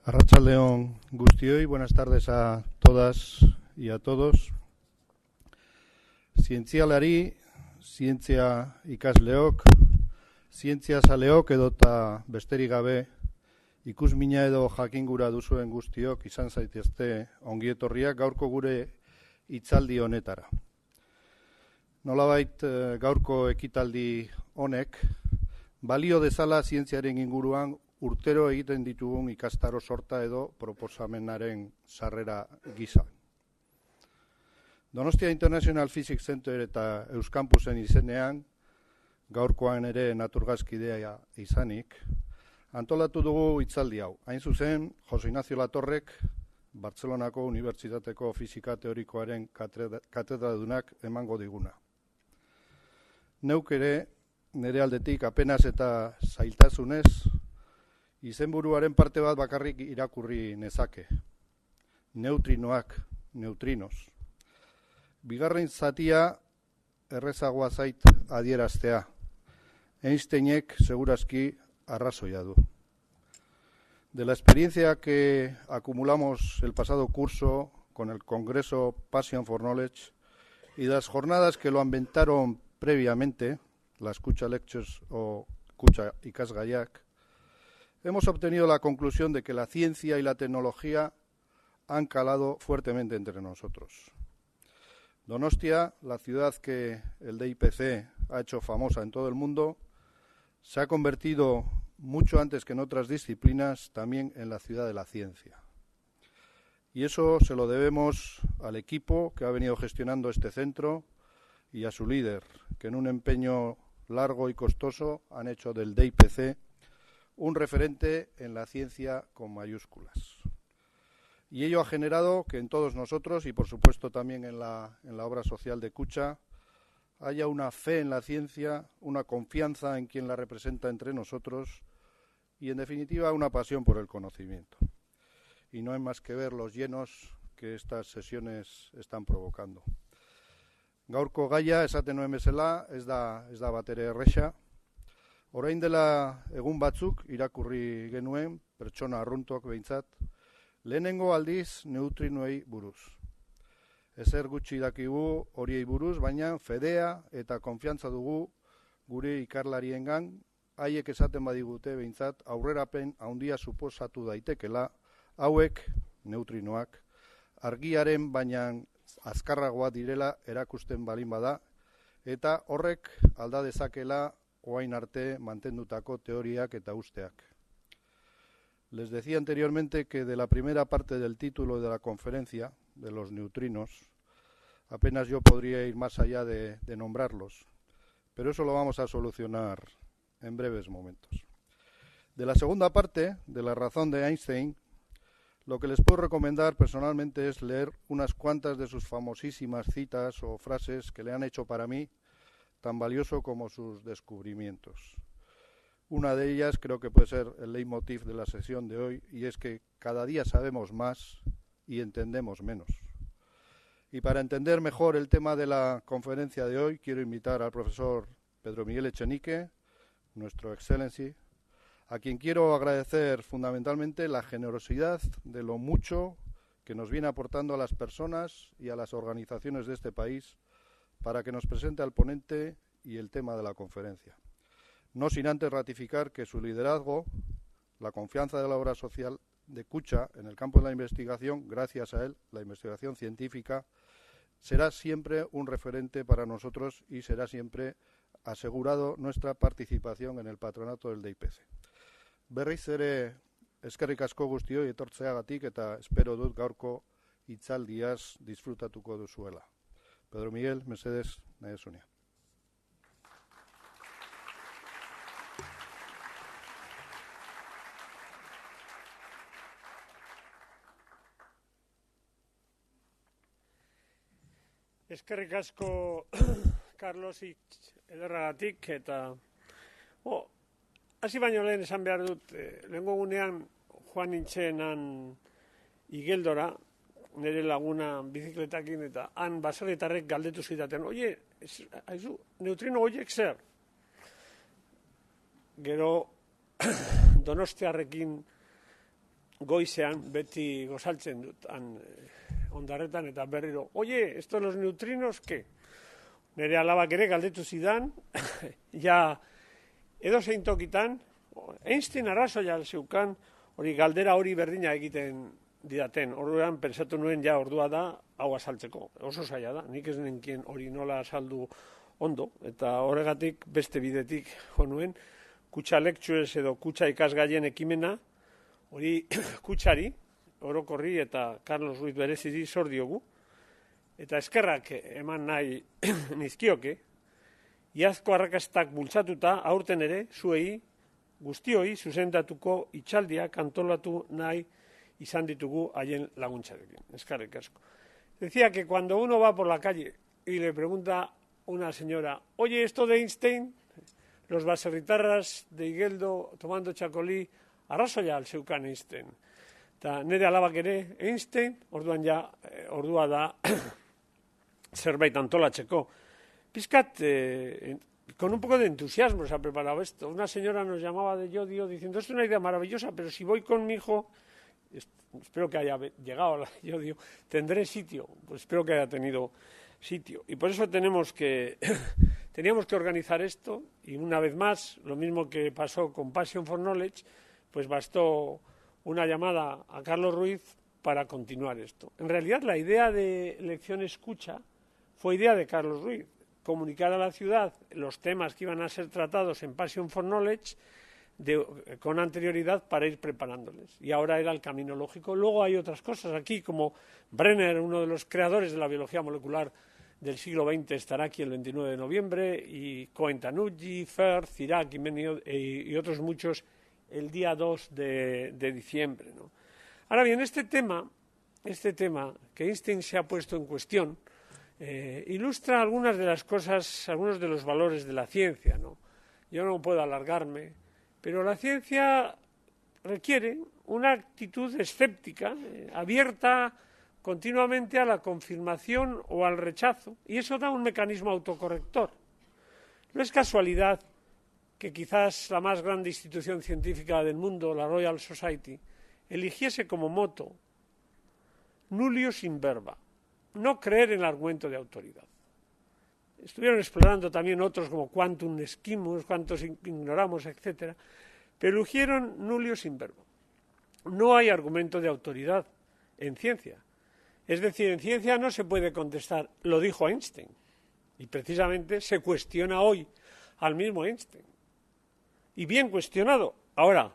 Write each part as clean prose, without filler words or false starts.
Arratsaldeon guztioi, buenas tardes a todas y a todos. Zientzialari, zientzia ikasleok, zientziazaleok edota besterik gabe ikusmina edo jakingura duzuen guztiok izan zaitezte ongietorriak gaurko gure hitzaldi honetara. Nolabait gaurko ekitaldi honek balio dezala zientziaren inguruan urtero egiten ditugun ikastaro sorta edo proposamenaren sarrera gisa. Donostia International Physics Center eta Euskampusen izenean, gaurkoan ere naturgazkidea izanik, antolatu dugu hitzaldi hau. Hain zuzen, Jose Ignacio Latorrek, Bartzelonako Unibertsitateko Fisika Teorikoaren katedradunak emango diguna. Neuk ere, nire aldetik apenas eta zailtasunez, izenburuaren parte bat bakarrik irakurri nezake. Neutrinoak, neutrinos. Bigarren zatia errezagoa zait adieraztea. Einsteinek segurazki arrazoia du. De la experiencia que acumulamos el pasado curso con el Congreso Passion for Knowledge y las jornadas que lo ambientaron previamente, las Kutxa Lectures o Kutxa Ikasgaiak, hemos obtenido la conclusión de que la ciencia y la tecnología han calado fuertemente entre nosotros. Donostia, la ciudad que el DIPC ha hecho famosa en todo el mundo, se ha convertido mucho antes que en otras disciplinas también en la ciudad de la ciencia. Y eso se lo debemos al equipo que ha venido gestionando este centro y a su líder, que en un empeño largo y costoso han hecho del DIPC un referente en la ciencia con mayúsculas. Y ello ha generado que en todos nosotros, y por supuesto también en la obra social de Kutxa, haya una fe en la ciencia, una confianza en quien la representa entre nosotros y, en definitiva, una pasión por el conocimiento. Y no hay más que ver los llenos que estas sesiones están provocando. Gaurko gaia esaten nuen bezala, ez da batere erresa. Orain dela egun batzuk irakurri genuen, pertsona arruntok behintzat, lehenengo aldiz neutrinoei buruz. Ezer gutxi dakigu horiei buruz, baina fedea eta konfiantza dugu gure ikerlariengan, haiek esaten badigute behintzat aurrerapen handia suposatu daitekela, hauek, neutrinoak, argiaren baina azkarragoa direla erakusten balin bada, eta horrek alda dezakela orain arte mantendutako teoriak eta usteak. Les decía anteriormente que de la primera parte del título de la conferencia, de los neutrinos, apenas yo podría ir más allá de nombrarlos, pero eso lo vamos a solucionar en breves momentos. De la segunda parte, de la razón de Einstein, lo que les puedo recomendar personalmente es leer unas cuantas de sus famosísimas citas o frases que le han hecho para mí tan valioso como sus descubrimientos. Una de ellas creo que puede ser el leitmotiv de la sesión de hoy, y es que cada día sabemos más y entendemos menos. Y para entender mejor el tema de la conferencia de hoy, quiero invitar al profesor Pedro Miguel Echenique, nuestro Excellency, a quien quiero agradecer fundamentalmente la generosidad de lo mucho que nos viene aportando a las personas y a las organizaciones de este país para que nos presente al ponente y el tema de la conferencia. No sin antes ratificar que su liderazgo, la confianza de la obra social de Kutxa en el campo de la investigación, gracias a él, la investigación científica, será siempre un referente para nosotros y será siempre asegurado nuestra participación en el patronato del DIPC. Berriz ere eskerrik asko guztioi etortzeagatik eta espero dut gaurko hitzaldiaz disfrutatuko duzuela. Pedro Miguel, mesedez, nahi esunia. Eskerrik asko Carlos ederragatik eta hasi baino lehen esan behar dut, lehengo gunean joan nintzenan Igeldora, nire laguna bizikletakin, eta han baserritarrek galdetu zidaten, oie, aizu, neutrino horiek zer? Gero Donostiarrekin goizean beti gozaltzen dut ondarretan eta berriro. Oye, estos los neutrinos, ¿qué? Nere alabak ere galdetu zidan, ja edozein tokitan, Einstein arrazoia zeukan, hori galdera hori berdina egiten didaten. Orduan pentsatu nuen ja ordua da hau azaltzeko. Oso zaila da, nik ez nenkien hori nola azaldu ondo, eta horregatik beste bidetik jo nuen, kutsa lektsuez edo kutsa ikasgaien ekimena, hori kutsari, orokorri eta Carlos Ruiz bereziri zor diogu, eta eskerrak eman nahi nizkioke, iazko arrakastak bultzatuta aurten ere, zuei, guztioi, zuzendatuko itxaldiak antolatu nahi izan ditugu haien laguntzarekin. Eskerrik asko. Decía que cuando uno va por la calle y le pregunta una señora, oye, esto de Einstein, los baserritarras de Igeldo tomando txakoli, arrazoia zeukan Einstein. Eta nire alabak ere, Einstein, orduan ja, ordua da zerbait antolatzeko. Pizkat, con un poco de entusiasmo se ha preparado esto. Una señora nos llamaba de Yodio diciendo, esto es una idea maravillosa, pero si voy con mi hijo, espero que haya llegado a la Yodio, tendré sitio. Pues espero que haya tenido sitio. Y por eso teníamos que organizar esto, y una vez más, lo mismo que pasó con Passion for Knowledge, pues bastó una llamada a Carlos Ruiz para continuar esto. En realidad, la idea de Lección Escucha fue idea de Carlos Ruiz, comunicar a la ciudad los temas que iban a ser tratados en Passion for Knowledge con anterioridad para ir preparándoles. Y ahora era el camino lógico. Luego hay otras cosas aquí, como Brenner, uno de los creadores de la biología molecular del siglo XX, estará aquí el 29 de noviembre, y Cohen-Tanucci, Firth, Cirac y otros muchos el día 2 de diciembre, ¿no? Ahora bien, este tema que Einstein se ha puesto en cuestión, ilustra algunas de las cosas, algunos de los valores de la ciencia, ¿no? Yo no puedo alargarme, pero la ciencia requiere una actitud escéptica, abierta continuamente a la confirmación o al rechazo, y eso da un mecanismo autocorrector. No es casualidad que quizás la más grande institución científica del mundo, la Royal Society, eligiese como moto nullius in verba, no creer en el argumento de autoridad. Estuvieron explorando también otros como quantum esquimus, cuantos ignoramos, etc. Pero eligieron nullius in verba. No hay argumento de autoridad en ciencia. Es decir, en ciencia no se puede contestar, lo dijo Einstein. Y precisamente se cuestiona hoy al mismo Einstein. Y bien cuestionado. Ahora,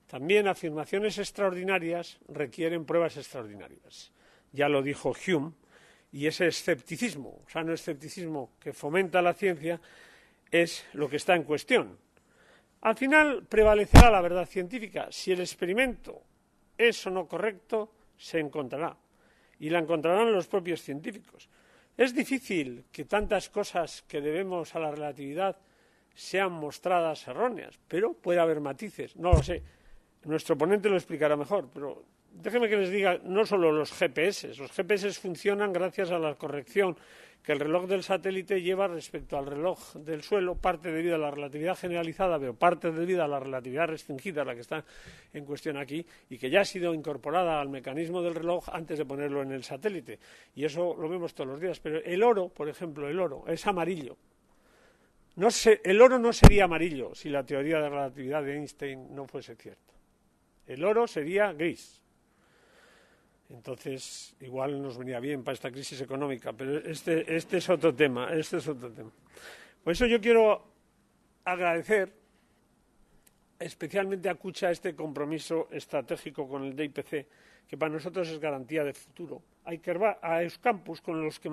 también afirmaciones extraordinarias requieren pruebas extraordinarias. Ya lo dijo Hume, y ese escepticismo, sano escepticismo que fomenta la ciencia, es lo que está en cuestión. Al final prevalecerá la verdad científica. Si el experimento es o no correcto, se encontrará. Y la encontrarán los propios científicos. Es difícil que tantas cosas que debemos a la relatividad sean mostradas erróneas, pero puede haber matices, no lo sé. Nuestro ponente lo explicará mejor, pero déjenme que les diga, no solo los GPS funcionan gracias a la corrección que el reloj del satélite lleva respecto al reloj del suelo, parte debido a la relatividad generalizada, pero parte debido a la relatividad restringida, la que está en cuestión aquí, y que ya ha sido incorporada al mecanismo del reloj antes de ponerlo en el satélite. Y eso lo vemos todos los días. Pero el oro, por ejemplo, el oro es amarillo. El oro no sería amarillo si la teoría de la relatividad de Einstein no fuese cierta. El oro sería gris. Entonces, igual nos venía bien para esta crisis económica, pero este es otro tema, Por eso yo quiero agradecer especialmente a Kutxa este compromiso estratégico con el DIPC, que para nosotros es garantía de futuro. A Euskampus, con los que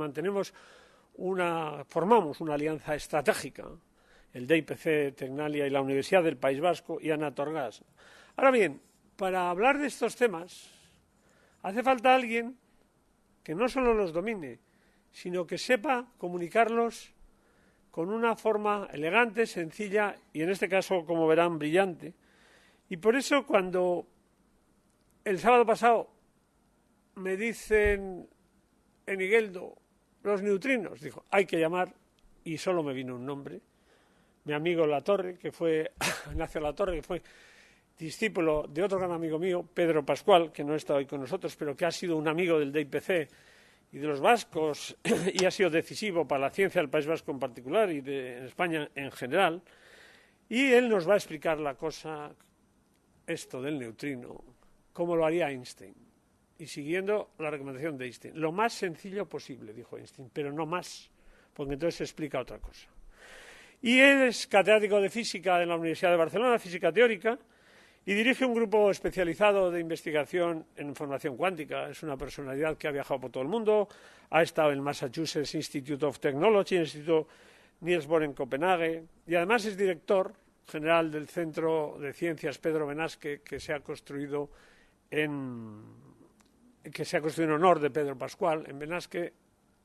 formamos una alianza estratégica, el DIPC, Tecnalia y la Universidad del País Vasco y Anatorgas. Ahora bien, para hablar de estos temas hace falta alguien que no solo los domine, sino que sepa comunicarlos con una forma elegante, sencilla y, en este caso, como verán, brillante. Y por eso, cuando el sábado pasado me dicen en Igeldo los neutrinos, dijo, hay que llamar, y solo me vino un nombre, mi amigo Latorre, Ignacio Latorre, que fue discípulo de otro gran amigo mío, Pedro Pascual, que no está hoy con nosotros, pero que ha sido un amigo del DIPC y de los vascos y ha sido decisivo para la ciencia del País Vasco en particular y de España en general. Y él nos va a explicar la cosa, esto del neutrino, cómo lo haría Einstein. Y siguiendo la recomendación de Einstein. Lo más sencillo posible, dijo Einstein, pero no más, porque entonces se explica otra cosa. Y él es catedrático de física en la Universidad de Barcelona, física teórica, y dirige un grupo especializado de investigación en información cuántica. Es una personalidad que ha viajado por todo el mundo, ha estado en el Massachusetts Institute of Technology, en el Instituto Niels Bohr en Copenhague, y además es director general del Centro de Ciencias Pedro Benasque, que se ha construido en honor de Pedro Pascual en Benasque.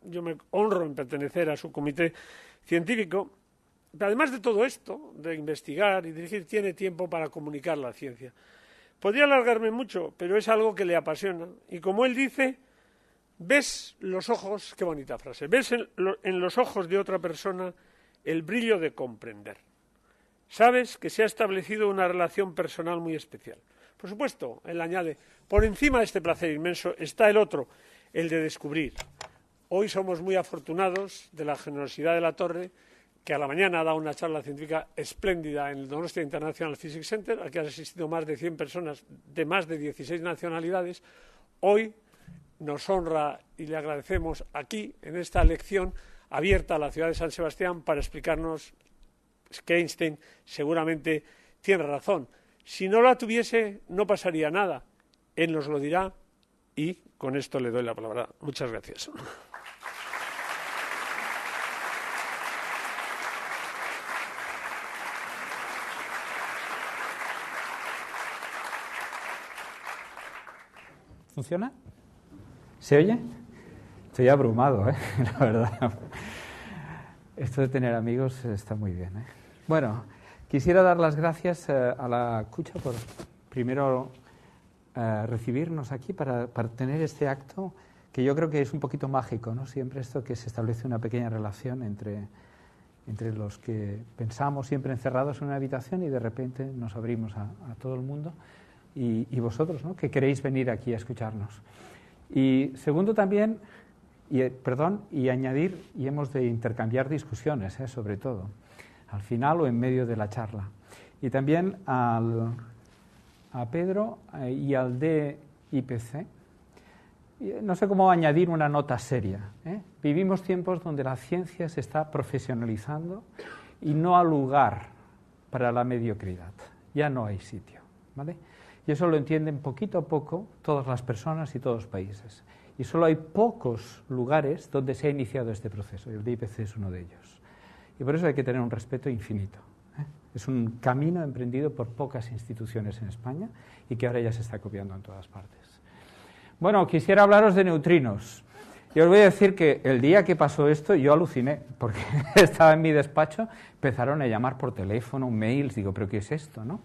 Yo me honro en pertenecer a su comité científico. Pero además de todo esto, de investigar y dirigir, tiene tiempo para comunicar la ciencia. Podría alargarme mucho, pero es algo que le apasiona. Y como él dice, ves los ojos, qué bonita frase, ves en los ojos de otra persona el brillo de comprender. Sabes que se ha establecido una relación personal muy especial. Por supuesto, él añade, por encima de este placer inmenso está el otro, el de descubrir. Hoy somos muy afortunados de la generosidad de la Torre, que a la mañana ha dado una charla científica espléndida en el Donostia International Physics Center, al que han asistido más de 100 personas de más de 16 nacionalidades. Hoy nos honra y le agradecemos aquí, en esta lección abierta a la ciudad de San Sebastián, para explicarnos que Einstein seguramente tiene razón. Si no la tuviese, no pasaría nada. Él nos lo dirá y con esto le doy la palabra. Muchas gracias. ¿Funciona? ¿Se oye? Estoy abrumado, la verdad. Esto de tener amigos está muy bien, Bueno, quisiera dar las gracias a la Cucha por primero recibirnos aquí para tener este acto que yo creo que es un poquito mágico, ¿no? Siempre esto que se establece una pequeña relación entre los que pensamos siempre encerrados en una habitación y de repente nos abrimos a todo el mundo. Y vosotros, ¿no?, que queréis venir aquí a escucharnos. Y segundo también, y añadir, y hemos de intercambiar discusiones, sobre todo, al final o en medio de la charla. Y también a Pedro y al DIPC, no sé cómo añadir una nota seria. Vivimos tiempos donde la ciencia se está profesionalizando y no hay lugar para la mediocridad. Ya no hay sitio, ¿vale? Y eso lo entienden poquito a poco todas las personas y todos los países. Y solo hay pocos lugares donde se ha iniciado este proceso, y el DIPC es uno de ellos. Y por eso hay que tener un respeto infinito. Es un camino emprendido por pocas instituciones en España y que ahora ya se está copiando en todas partes. Bueno, quisiera hablaros de neutrinos. Yo os voy a decir que el día que pasó esto yo aluciné, porque estaba en mi despacho, empezaron a llamar por teléfono, mails, digo, ¿pero qué es esto, no?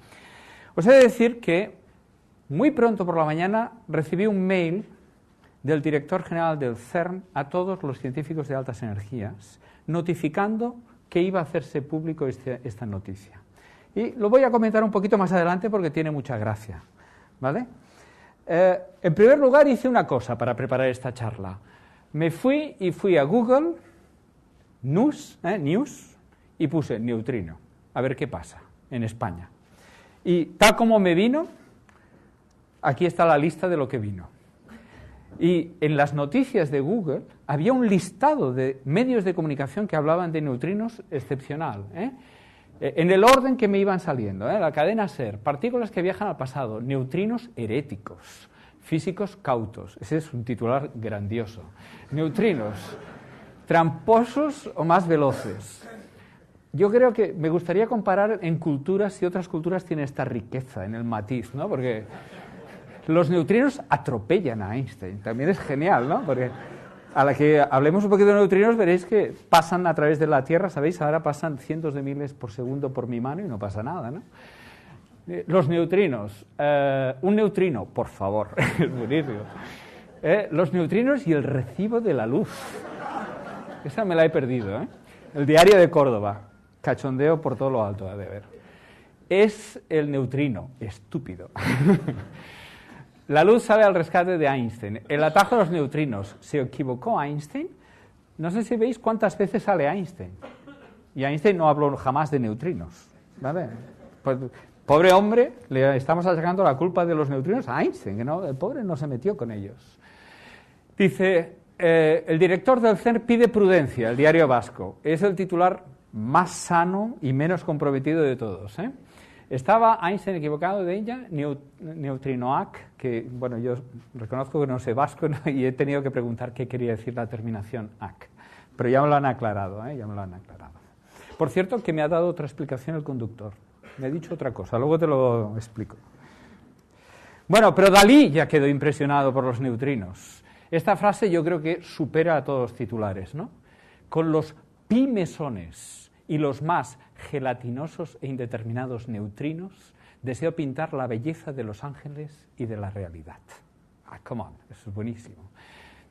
Os he de decir que muy pronto por la mañana recibí un mail del director general del CERN a todos los científicos de altas energías, notificando que iba a hacerse público esta noticia. Y lo voy a comentar un poquito más adelante porque tiene mucha gracia, ¿vale? En primer lugar hice una cosa para preparar esta charla. Me fui a Google News y puse neutrino, a ver qué pasa en España. Y tal como me vino, aquí está la lista de lo que vino. Y en las noticias de Google había un listado de medios de comunicación que hablaban de neutrinos excepcional, en el orden que me iban saliendo, la cadena SER, partículas que viajan al pasado, neutrinos heréticos, físicos cautos, ese es un titular grandioso, neutrinos tramposos o más veloces. Yo creo que me gustaría comparar en culturas si otras culturas tienen esta riqueza en el matiz, ¿no? Porque los neutrinos atropellan a Einstein, también es genial, ¿no? Porque a la que hablemos un poquito de neutrinos veréis que pasan a través de la Tierra, ¿sabéis? Ahora pasan cientos de miles por segundo por mi mano y no pasa nada, ¿no? Los neutrinos, un neutrino, por favor, es buenísimo. Los neutrinos y el recibo de la luz. Esa me la he perdido, El Diario de Córdoba, cachondeo por todo lo alto, ha de ver. es el neutrino, estúpido. La luz sale al rescate de Einstein. El atajo de los neutrinos. ¿Se equivocó Einstein? No sé si veis cuántas veces sale Einstein. Y Einstein no habló jamás de neutrinos. ¿Vale? Pues, pobre hombre, le estamos achacando la culpa de los neutrinos a Einstein, que no, el pobre no se metió con ellos. Dice, el director del CERN pide prudencia, el Diario Vasco. Es el titular más sano y menos comprometido de todos, ¿eh? ¿Estaba Einstein equivocado de ella? Neutrinoac, que, bueno, yo reconozco que no sé vasco, ¿no? Y he tenido que preguntar qué quería decir la terminación ac. Pero ya me lo han aclarado, ¿eh? Ya me lo han aclarado. Por cierto, que me ha dado otra explicación el conductor. Me ha dicho otra cosa, luego te lo explico. Bueno, pero Dalí ya quedó impresionado por los neutrinos. Esta frase yo creo que supera a todos los titulares, ¿no? Con los pi mesones y los más gelatinosos e indeterminados neutrinos, deseo pintar la belleza de los ángeles y de la realidad. Ah, come on, eso es buenísimo.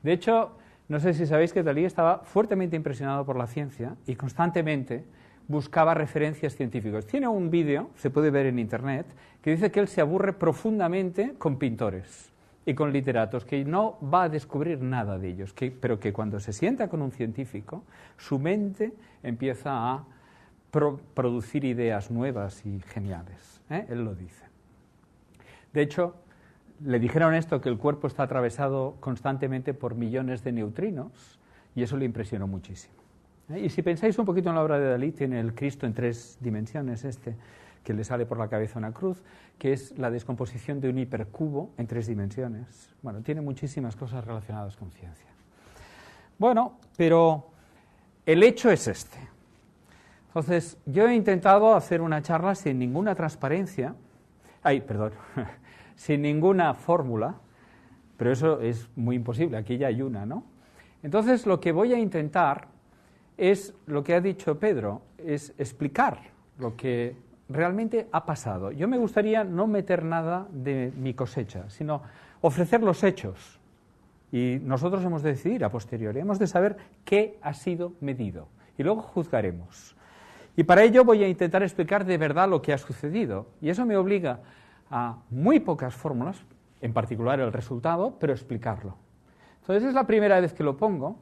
De hecho, no sé si sabéis que Dalí estaba fuertemente impresionado por la ciencia y constantemente buscaba referencias científicas. Tiene un vídeo, se puede ver en internet, que dice que él se aburre profundamente con pintores y con literatos, que no va a descubrir nada de ellos, pero que cuando se sienta con un científico, su mente empieza a producir ideas nuevas y geniales. Él lo dice. De hecho, le dijeron esto, que el cuerpo está atravesado constantemente por millones de neutrinos, y eso le impresionó muchísimo. Y si pensáis un poquito en la obra de Dalí, tiene el Cristo en 3 dimensiones, que le sale por la cabeza una cruz, que es la descomposición de un hipercubo en 3 dimensiones. Bueno, tiene muchísimas cosas relacionadas con ciencia. Bueno, pero el hecho es este. Entonces, yo he intentado hacer una charla sin ninguna transparencia, sin ninguna fórmula, pero eso es muy imposible, aquí ya hay una, ¿no? Entonces, lo que voy a intentar es lo que ha dicho Pedro, es explicar lo que realmente ha pasado. Yo me gustaría no meter nada de mi cosecha, sino ofrecer los hechos. Y nosotros hemos de decidir a posteriori, hemos de saber qué ha sido medido. Y luego juzgaremos. Y para ello voy a intentar explicar de verdad lo que ha sucedido. Y eso me obliga a muy pocas fórmulas, en particular el resultado, pero explicarlo. Entonces es la primera vez que lo pongo,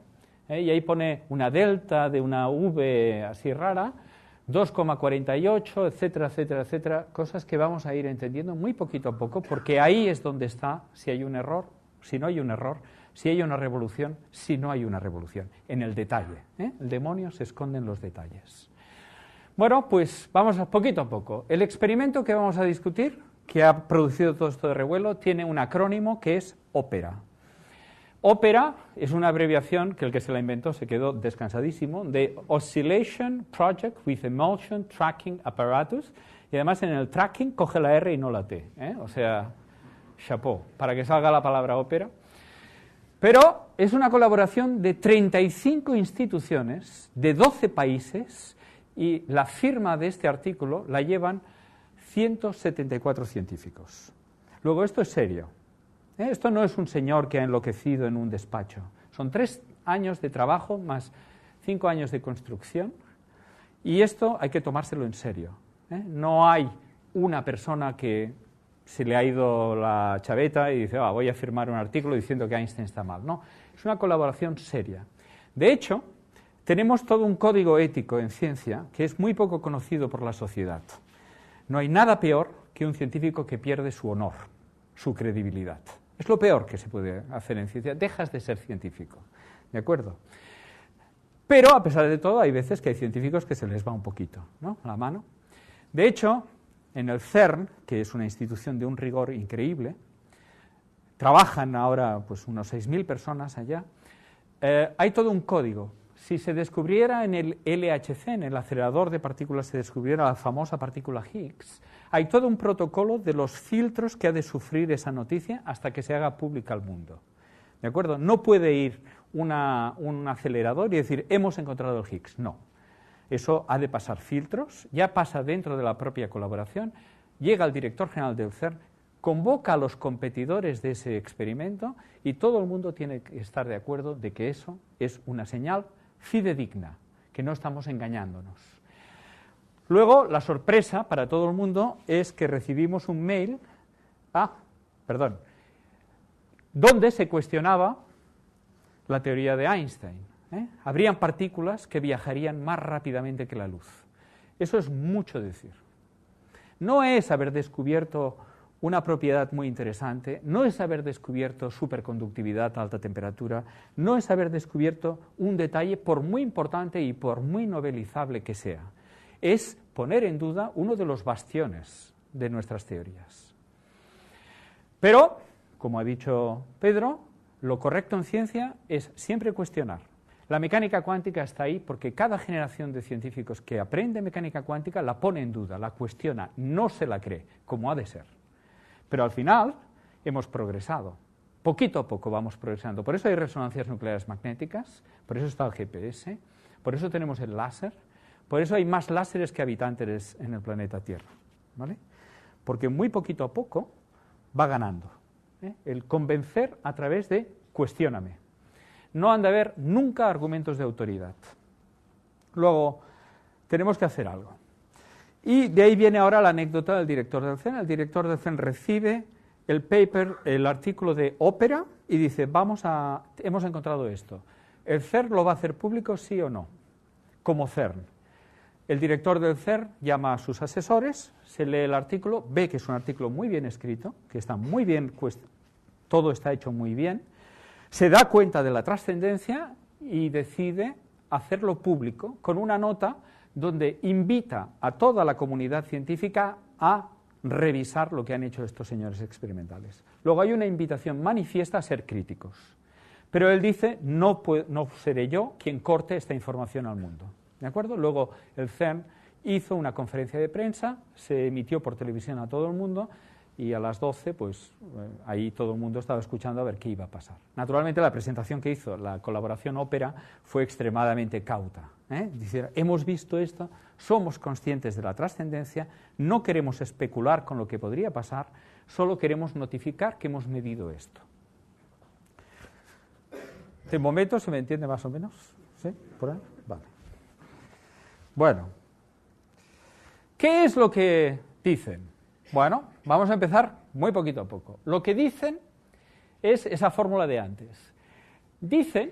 y ahí pone una delta de una V así rara, 2,48, etcétera, etcétera, etcétera, cosas que vamos a ir entendiendo muy poquito a poco, porque ahí es donde está si hay un error, si no hay un error, si hay una revolución, si no hay una revolución, en el detalle. El demonio se esconde en los detalles. Bueno, pues vamos poquito a poco. El experimento que vamos a discutir, que ha producido todo esto de revuelo, tiene un acrónimo que es OPERA. OPERA es una abreviación que el que se la inventó se quedó descansadísimo, de Oscillation Project with Emotion Tracking Apparatus, y además en el tracking coge la R y no la T, o sea, chapeau, para que salga la palabra ópera. Pero es una colaboración de 35 instituciones, de 12 países, y la firma de este artículo la llevan 174 científicos. Luego, esto es serio. Esto no es un señor que ha enloquecido en un despacho. Son 3 años de trabajo más 5 años de construcción, y esto hay que tomárselo en serio. No hay una persona que se le ha ido la chaveta y dice, voy a firmar un artículo diciendo que Einstein está mal. No, es una colaboración seria. De hecho, tenemos todo un código ético en ciencia que es muy poco conocido por la sociedad. No hay nada peor que un científico que pierde su honor, su credibilidad. Es lo peor que se puede hacer en ciencia. Dejas de ser científico, ¿de acuerdo? Pero, a pesar de todo, hay veces que hay científicos que se les va un poquito, ¿no?, la mano. De hecho, en el CERN, que es una institución de un rigor increíble, trabajan ahora pues unos 6.000 personas allá, hay todo un código. Si se descubriera en el LHC, en el acelerador de partículas, se descubriera la famosa partícula Higgs, hay todo un protocolo de los filtros que ha de sufrir esa noticia hasta que se haga pública al mundo. ¿De acuerdo? No puede ir un acelerador y decir, hemos encontrado el Higgs. No. Eso ha de pasar filtros, ya pasa dentro de la propia colaboración, llega el director general del CERN, convoca a los competidores de ese experimento y todo el mundo tiene que estar de acuerdo de que eso es una señal fidedigna, que no estamos engañándonos. Luego, la sorpresa para todo el mundo es que recibimos un mail, donde se cuestionaba la teoría de Einstein. Habrían partículas que viajarían más rápidamente que la luz. Eso es mucho decir. No es haber descubierto una propiedad muy interesante, no es haber descubierto superconductividad a alta temperatura, no es haber descubierto un detalle por muy importante y por muy novelizable que sea. Es poner en duda uno de los bastiones de nuestras teorías. Pero, como ha dicho Pedro, lo correcto en ciencia es siempre cuestionar. La mecánica cuántica está ahí porque cada generación de científicos que aprende mecánica cuántica la pone en duda, la cuestiona, no se la cree, como ha de ser. Pero al final hemos progresado. Poquito a poco vamos progresando. Por eso hay resonancias nucleares magnéticas, por eso está el GPS, por eso tenemos el láser, por eso hay más láseres que habitantes en el planeta Tierra, ¿vale? Porque muy poquito a poco va ganando. El convencer a través de cuestióname. No han de haber nunca argumentos de autoridad. Luego, tenemos que hacer algo. Y de ahí viene ahora la anécdota del director del CERN. El director del CERN recibe el paper, el artículo de Opera, y dice, hemos encontrado esto. ¿El CERN lo va a hacer público, sí o no? Como CERN. El director del CERN llama a sus asesores, se lee el artículo, ve que es un artículo muy bien escrito, que está muy bien, todo está hecho muy bien, se da cuenta de la trascendencia y decide hacerlo público con una nota donde invita a toda la comunidad científica a revisar lo que han hecho estos señores experimentales. Luego hay una invitación manifiesta a ser críticos, pero él dice, no seré yo quien corte esta información al mundo. ¿De acuerdo? Luego el CERN hizo una conferencia de prensa, se emitió por televisión a todo el mundo y a las 12, pues ahí todo el mundo estaba escuchando a ver qué iba a pasar. Naturalmente la presentación que hizo la colaboración Ópera fue extremadamente cauta. Dice, hemos visto esto, somos conscientes de la trascendencia, no queremos especular con lo que podría pasar, solo queremos notificar que hemos medido esto. ¿De momento se me entiende más o menos? ¿Sí? ¿Por ahí? Vale. Bueno, ¿qué es lo que dicen? Bueno, vamos a empezar muy poquito a poco. Lo que dicen es esa fórmula de antes. Dicen,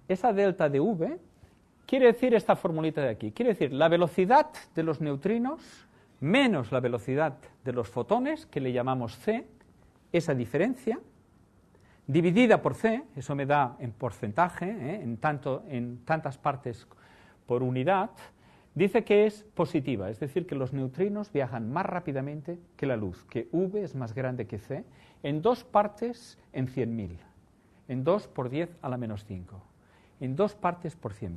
esa delta de V, quiere decir esta formulita de aquí. Quiere decir la velocidad de los neutrinos menos la velocidad de los fotones, que le llamamos C, esa diferencia, dividida por C, eso me da en porcentaje, en tantas partes por unidad, dice que es positiva, es decir, que los neutrinos viajan más rápidamente que la luz, que V es más grande que C, en 2 partes en 100.000, en 2 por 10 a la menos 5, en 2 partes por 100.000.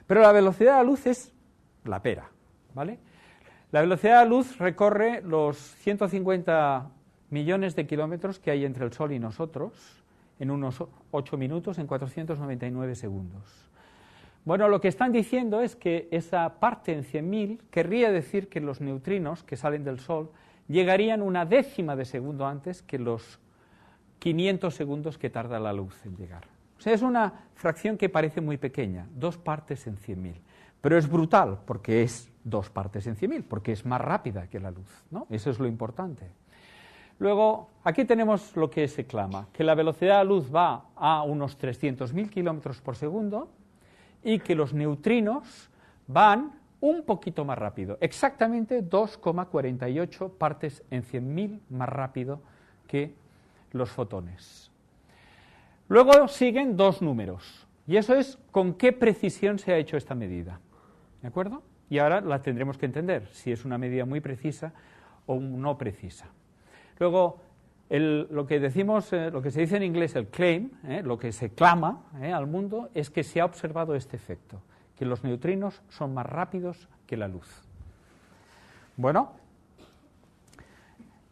Pero la velocidad de la luz es la pera, ¿vale? La velocidad de la luz recorre los 150 millones de kilómetros que hay entre el Sol y nosotros en unos 8 minutos, en 499 segundos. Bueno, lo que están diciendo es que esa parte en 100.000 querría decir que los neutrinos que salen del Sol llegarían una décima de segundo antes que los 500 segundos que tarda la luz en llegar. O sea, es una fracción que parece muy pequeña, 2 partes en 100.000. Pero es brutal porque es 2 partes en 100.000, porque es más rápida que la luz, ¿no? Eso es lo importante. Luego, aquí tenemos lo que se clama, que la velocidad de la luz va a unos 300.000 kilómetros por segundo, y que los neutrinos van un poquito más rápido, exactamente 2,48 partes en 100.000 más rápido que los fotones. Luego siguen 2 números, y eso es con qué precisión se ha hecho esta medida, ¿de acuerdo? Y ahora la tendremos que entender, si es una medida muy precisa o no precisa. Luego, lo que se dice en inglés el claim, lo que se clama al mundo, es que se ha observado este efecto, que los neutrinos son más rápidos que la luz. Bueno,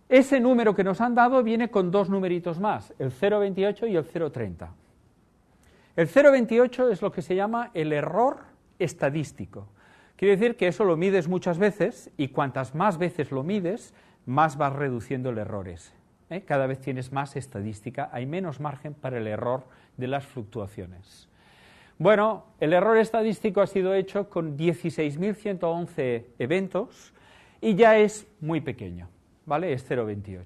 ese número que nos han dado viene con 2 numeritos más, el 0,28 y el 0,30. El 0,28 es lo que se llama el error estadístico. Quiere decir que eso lo mides muchas veces y cuantas más veces lo mides, más vas reduciendo el error ese. Cada vez tienes más estadística, hay menos margen para el error de las fluctuaciones. Bueno, el error estadístico ha sido hecho con 16.111 eventos y ya es muy pequeño, ¿vale? Es 0,28.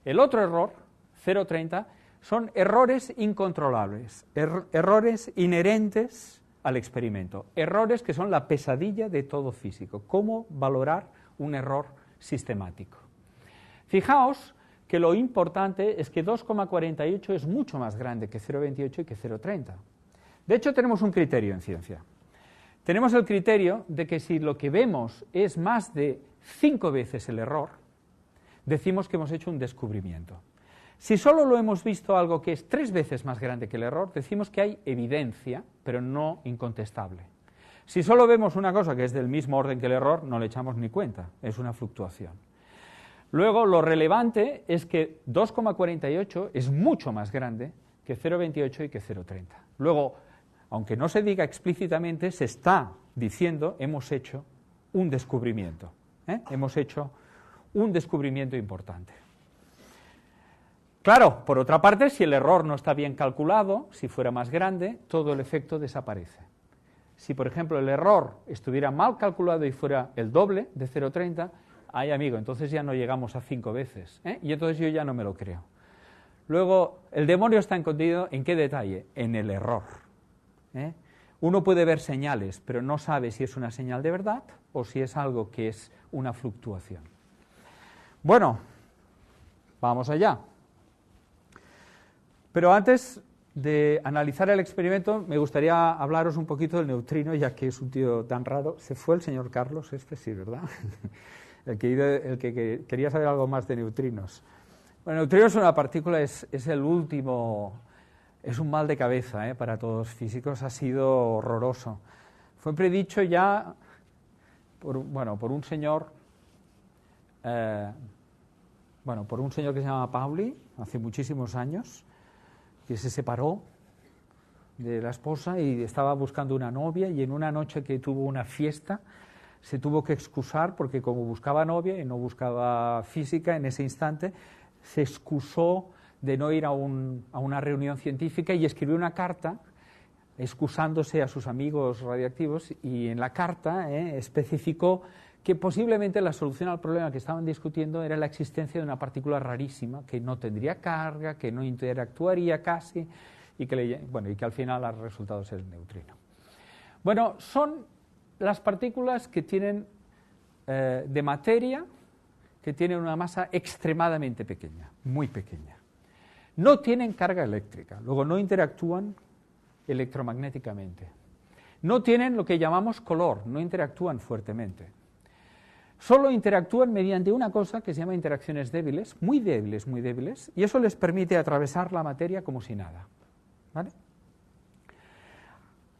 El otro error, 0,30, son errores incontrolables, errores inherentes al experimento, errores que son la pesadilla de todo físico. ¿Cómo valorar un error sistemático? Fijaos que lo importante es que 2,48 es mucho más grande que 0,28 y que 0,30. De hecho, tenemos un criterio en ciencia. Tenemos el criterio de que si lo que vemos es más de 5 veces el error, decimos que hemos hecho un descubrimiento. Si solo lo hemos visto algo que es 3 veces más grande que el error, decimos que hay evidencia, pero no incontestable. Si solo vemos una cosa que es del mismo orden que el error, no le echamos ni cuenta, es una fluctuación. Luego, lo relevante es que 2,48 es mucho más grande que 0,28 y que 0,30. Luego, aunque no se diga explícitamente, se está diciendo hemos hecho un descubrimiento. Hemos hecho un descubrimiento importante. Claro, por otra parte, si el error no está bien calculado, si fuera más grande, todo el efecto desaparece. Si, por ejemplo, el error estuviera mal calculado y fuera el doble de 0,30, ay amigo, entonces ya no llegamos a 5 veces, y entonces yo ya no me lo creo. Luego, el demonio está escondido ¿en qué detalle? En el error. Uno puede ver señales, pero no sabe si es una señal de verdad o si es algo que es una fluctuación. Bueno, vamos allá. Pero antes de analizar el experimento, me gustaría hablaros un poquito del neutrino, ya que es un tío tan raro. Se fue el señor Carlos, sí, ¿verdad? el que quería saber algo más de neutrinos. Bueno, el neutrino es una partícula, es el último, es un mal de cabeza para todos los físicos, ha sido horroroso. Fue predicho ya por un señor, por un señor que se llama Pauli, hace muchísimos años, que se separó de la esposa y estaba buscando una novia, y en una noche que tuvo una fiesta se tuvo que excusar porque como buscaba novia y no buscaba física en ese instante, se excusó de no ir a una reunión científica y escribió una carta excusándose a sus amigos radiactivos, y en la carta especificó que posiblemente la solución al problema que estaban discutiendo era la existencia de una partícula rarísima que no tendría carga, que no interactuaría casi y que al final ha resultado ser el neutrino. Bueno, son las partículas que tienen de materia que tienen una masa extremadamente pequeña, muy pequeña. No tienen carga eléctrica, luego no interactúan electromagnéticamente. No tienen lo que llamamos color, no interactúan fuertemente. Solo interactúan mediante una cosa que se llama interacciones débiles, muy débiles, y eso les permite atravesar la materia como si nada. ¿Vale?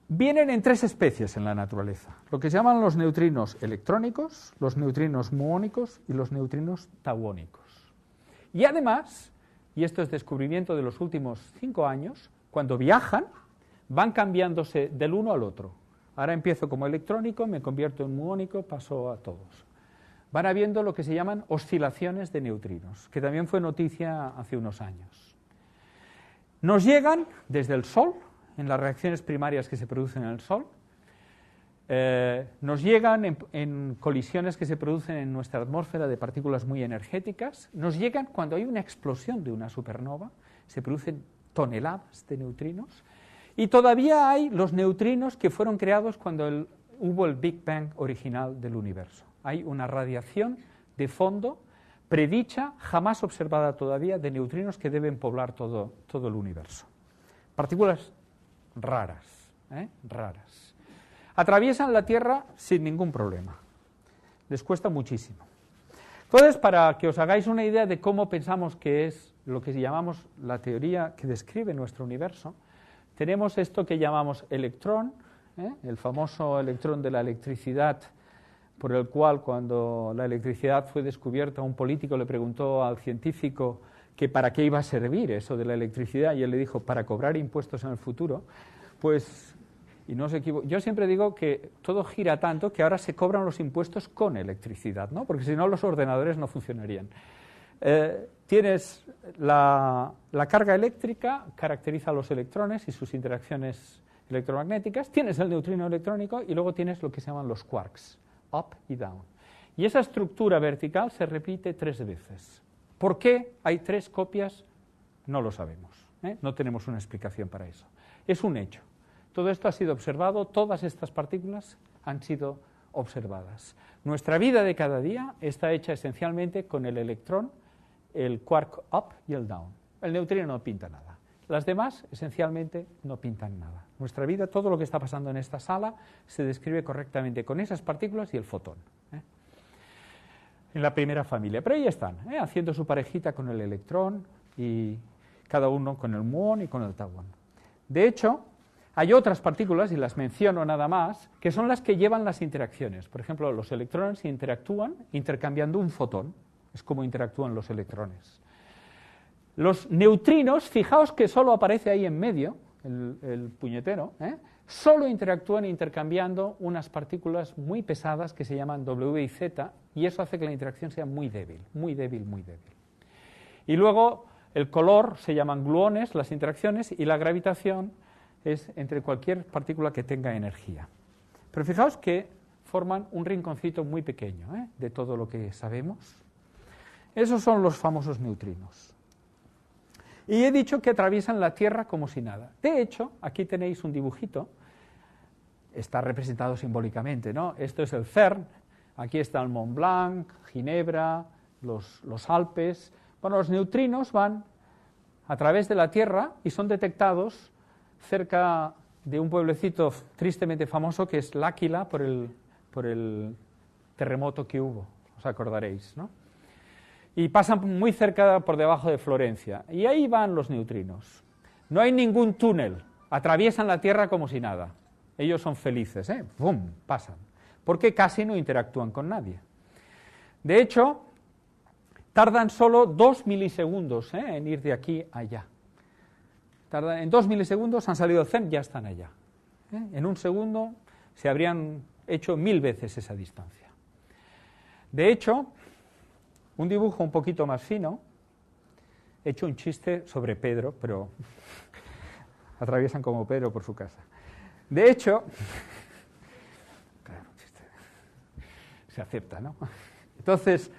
Vienen en 3 especies en la naturaleza, lo que se llaman los neutrinos electrónicos, los neutrinos muónicos y los neutrinos tauónicos. Y además, y esto es descubrimiento de los últimos 5 años, cuando viajan, van cambiándose del uno al otro. Ahora empiezo como electrónico, me convierto en muónico, paso a todos. Van habiendo lo que se llaman oscilaciones de neutrinos, que también fue noticia hace unos años. Nos llegan desde el Sol, en las reacciones primarias que se producen en el Sol, nos llegan en colisiones que se producen en nuestra atmósfera de partículas muy energéticas, nos llegan cuando hay una explosión de una supernova, se producen toneladas de neutrinos, y todavía hay los neutrinos que fueron creados cuando hubo el Big Bang original del universo. Hay una radiación de fondo predicha, jamás observada todavía, de neutrinos que deben poblar todo el universo. Partículas raras, raras. Atraviesan la Tierra sin ningún problema. Les cuesta muchísimo. Entonces, para que os hagáis una idea de cómo pensamos que es lo que llamamos la teoría que describe nuestro universo, tenemos esto que llamamos electrón, el famoso electrón de la electricidad, por el cual cuando la electricidad fue descubierta, un político le preguntó al científico que para qué iba a servir eso de la electricidad, y él le dijo, para cobrar impuestos en el futuro. Pues, y no se equivocó. Yo siempre digo que todo gira tanto que ahora se cobran los impuestos con electricidad, ¿no? Porque si no los ordenadores no funcionarían. Tienes la carga eléctrica, caracteriza a los electrones y sus interacciones electromagnéticas, tienes el neutrino electrónico y luego tienes lo que se llaman los quarks, up y down. Y esa estructura vertical se repite 3 veces. ¿Por qué hay 3 copias? No lo sabemos, ¿eh? No tenemos una explicación para eso. Es un hecho. Todo esto ha sido observado, todas estas partículas han sido observadas. Nuestra vida de cada día está hecha esencialmente con el electrón, el quark up y el down. El neutrino no pinta nada. Las demás, esencialmente, no pintan nada. Nuestra vida, todo lo que está pasando en esta sala, se describe correctamente con esas partículas y el fotón, ¿eh? En la primera familia. Pero ahí están, haciendo su parejita con el electrón y cada uno con el muón y con el tauón. De hecho, hay otras partículas, y las menciono nada más, que son las que llevan las interacciones. Por ejemplo, los electrones interactúan intercambiando un fotón. Es como interactúan los electrones. Los neutrinos, fijaos que solo aparece ahí en medio, el puñetero, solo interactúan intercambiando unas partículas muy pesadas que se llaman W y Z, y eso hace que la interacción sea muy débil, muy débil, muy débil. Y luego el color se llaman gluones, las interacciones, y la gravitación es entre cualquier partícula que tenga energía. Pero fijaos que forman un rinconcito muy pequeño, de todo lo que sabemos. Esos son los famosos neutrinos. Y he dicho que atraviesan la Tierra como si nada. De hecho, aquí tenéis un dibujito, está representado simbólicamente, ¿no? Esto es el CERN, aquí está el Mont Blanc, Ginebra, los Alpes. Bueno, los neutrinos van a través de la Tierra y son detectados cerca de un pueblecito tristemente famoso que es L'Áquila por el terremoto que hubo, os acordaréis, ¿no? Y pasan muy cerca por debajo de Florencia, y ahí van los neutrinos. No hay ningún túnel, atraviesan la Tierra como si nada. Ellos son felices, ¡Bum! Pasan, porque casi no interactúan con nadie. De hecho, tardan solo 2 milisegundos en ir de aquí a allá. En 2 milisegundos han salido del CERN, ya están allá. En un segundo se habrían hecho 1000 veces esa distancia. De hecho, un dibujo un poquito más fino, he hecho un chiste sobre Pedro, pero atraviesan como Pedro por su casa. De hecho, claro, se acepta, ¿no? Entonces,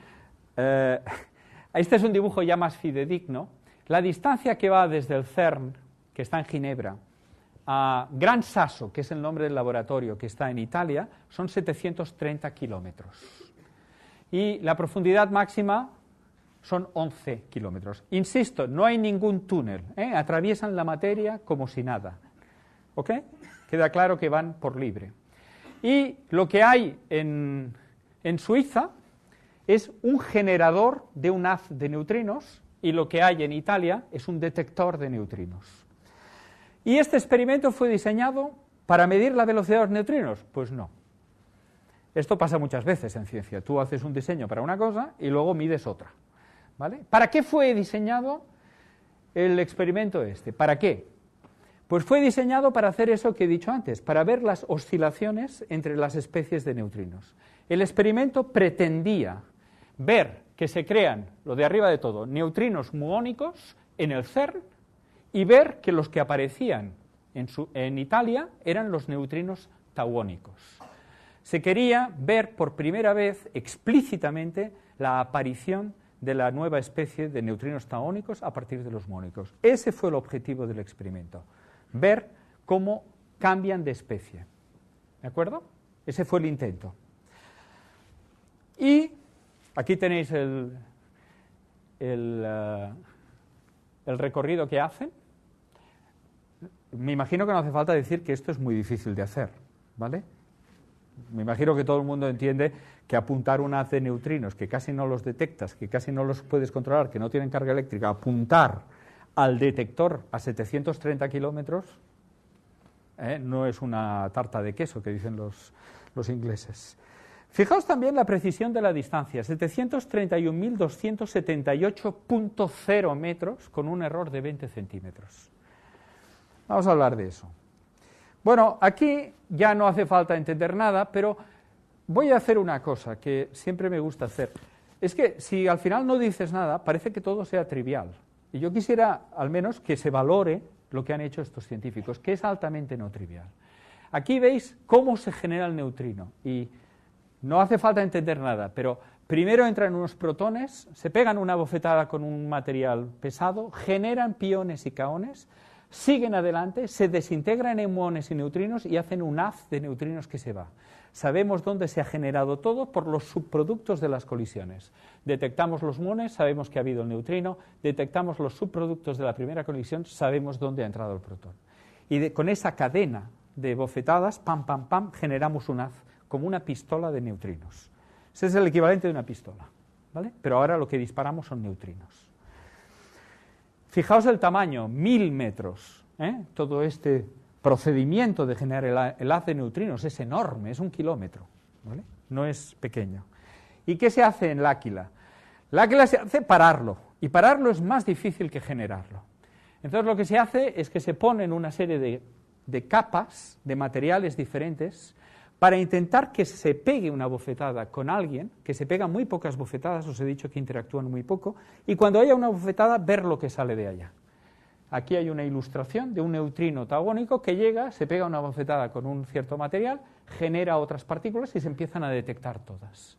este es un dibujo ya más fidedigno. La distancia que va desde el CERN, que está en Ginebra, a Gran Sasso, que es el nombre del laboratorio que está en Italia, son 730 kilómetros. Y la profundidad máxima son 11 kilómetros. Insisto, no hay ningún túnel, atraviesan la materia como si nada. ¿Ok? Queda claro que van por libre. Y lo que hay en Suiza es un generador de un haz de neutrinos, y lo que hay en Italia es un detector de neutrinos. ¿Y este experimento fue diseñado para medir la velocidad de los neutrinos? Pues no. Esto pasa muchas veces en ciencia. Tú haces un diseño para una cosa y luego mides otra, ¿vale? ¿Para qué fue diseñado el experimento este? ¿Para qué? Pues fue diseñado para hacer eso que he dicho antes, para ver las oscilaciones entre las especies de neutrinos. El experimento pretendía ver que se crean, lo de arriba de todo, neutrinos muónicos en el CERN, y ver que los que aparecían en Italia eran los neutrinos tauónicos. Se quería ver por primera vez explícitamente la aparición de la nueva especie de neutrinos tauónicos a partir de los muónicos. Ese fue el objetivo del experimento, ver cómo cambian de especie. ¿De acuerdo? Ese fue el intento. Y aquí tenéis el recorrido que hacen. Me imagino que no hace falta decir que esto es muy difícil de hacer, ¿vale? Me imagino que todo el mundo entiende que apuntar un haz de neutrinos, que casi no los detectas, que casi no los puedes controlar, que no tienen carga eléctrica, apuntar al detector a 730 kilómetros, no es una tarta de queso, que dicen los ingleses. Fijaos también la precisión de la distancia, 731.278.0 metros, con un error de 20 centímetros. Vamos a hablar de eso. Bueno, aquí ya no hace falta entender nada, pero voy a hacer una cosa que siempre me gusta hacer. Es que si al final no dices nada, parece que todo sea trivial. Y yo quisiera al menos que se valore lo que han hecho estos científicos, que es altamente no trivial. Aquí veis cómo se genera el neutrino, y no hace falta entender nada, pero primero entran unos protones, se pegan una bofetada con un material pesado, generan piones y kaones, siguen adelante, se desintegran en muones y neutrinos y hacen un haz de neutrinos que se va. Sabemos dónde se ha generado todo por los subproductos de las colisiones. Detectamos los muones, sabemos que ha habido el neutrino, detectamos los subproductos de la primera colisión, sabemos dónde ha entrado el protón. Y con esa cadena de bofetadas, pam, pam, pam, generamos un haz, como una pistola de neutrinos. Ese es el equivalente de una pistola, ¿vale? Pero ahora lo que disparamos son neutrinos. Fijaos el tamaño, 1000 metros, ¿eh? Todo este procedimiento de generar el haz de neutrinos es enorme, es 1 kilómetro, ¿vale? No es pequeño. ¿Y qué se hace en L'Aquila? L'Aquila se hace pararlo, y pararlo es más difícil que generarlo. Entonces lo que se hace es que se ponen una serie de capas de materiales diferentes para intentar que se pegue una bofetada con alguien, que se pegan muy pocas bofetadas, os he dicho que interactúan muy poco, y cuando haya una bofetada, ver lo que sale de allá. Aquí hay una ilustración de un neutrino tagónico que llega, se pega una bofetada con un cierto material, genera otras partículas y se empiezan a detectar todas.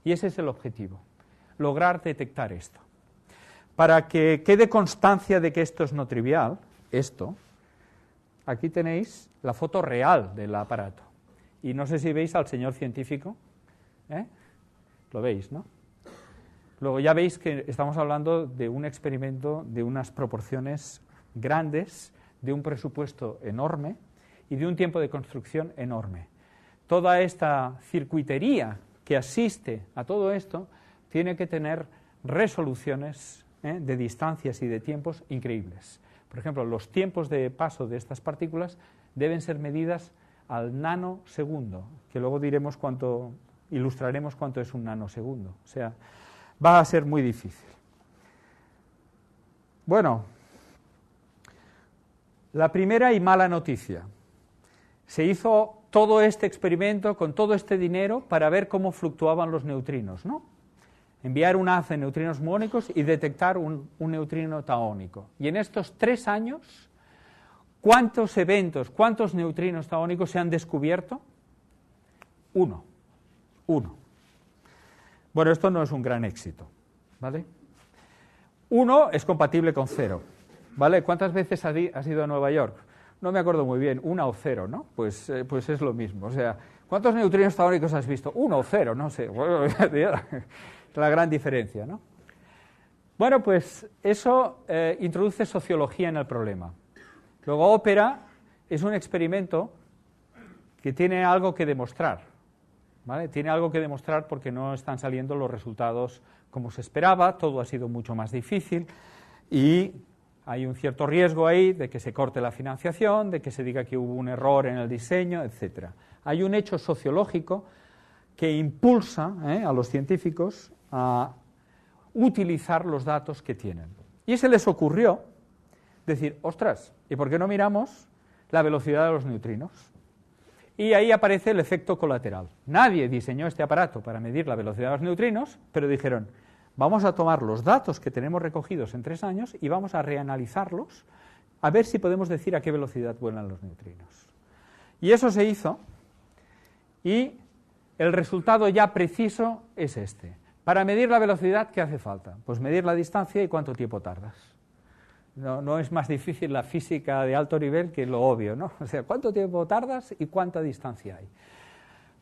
Y ese es el objetivo, lograr detectar esto. Para que quede constancia de que esto es no trivial, aquí tenéis la foto real del aparato. Y no sé si veis al señor científico, ¿eh? Lo veis, ¿no? Luego ya veis que estamos hablando de un experimento de unas proporciones grandes, de un presupuesto enorme y de un tiempo de construcción enorme. Toda esta circuitería que asiste a todo esto tiene que tener resoluciones de distancias y de tiempos increíbles. Por ejemplo, los tiempos de paso de estas partículas deben ser medidas al nanosegundo, que luego ilustraremos cuánto es un nanosegundo. O sea, va a ser muy difícil. Bueno, la primera y mala noticia. Se hizo todo este experimento con todo este dinero para ver cómo fluctuaban los neutrinos, ¿no? Enviar un haz de neutrinos muónicos y detectar un neutrino taónico. Y en estos 3 años, ¿cuántos eventos, cuántos neutrinos taónicos se han descubierto? 1. Bueno, esto no es un gran éxito, ¿vale? 1 es compatible con 0, ¿vale? ¿Cuántas veces has ido a Nueva York? No me acuerdo muy bien, 1 o 0, ¿no? Pues es lo mismo, o sea, ¿cuántos neutrinos taónicos has visto? 1 o 0, no sé, la gran diferencia, ¿no? Bueno, pues eso introduce sociología en el problema. Luego ópera es un experimento que tiene algo que demostrar, ¿vale? Tiene algo que demostrar porque no están saliendo los resultados como se esperaba, todo ha sido mucho más difícil y hay un cierto riesgo ahí de que se corte la financiación, de que se diga que hubo un error en el diseño, etc. Hay un hecho sociológico que impulsa a los científicos a utilizar los datos que tienen. Y se les ocurrió decir, ostras, ¿y por qué no miramos la velocidad de los neutrinos? Y ahí aparece el efecto colateral. Nadie diseñó este aparato para medir la velocidad de los neutrinos, pero dijeron, vamos a tomar los datos que tenemos recogidos en 3 años y vamos a reanalizarlos a ver si podemos decir a qué velocidad vuelan los neutrinos. Y eso se hizo y el resultado ya preciso es este. Para medir la velocidad, ¿qué hace falta? Pues medir la distancia y cuánto tiempo tardas. No es más difícil la física de alto nivel que lo obvio, ¿no? O sea, ¿cuánto tiempo tardas y cuánta distancia hay?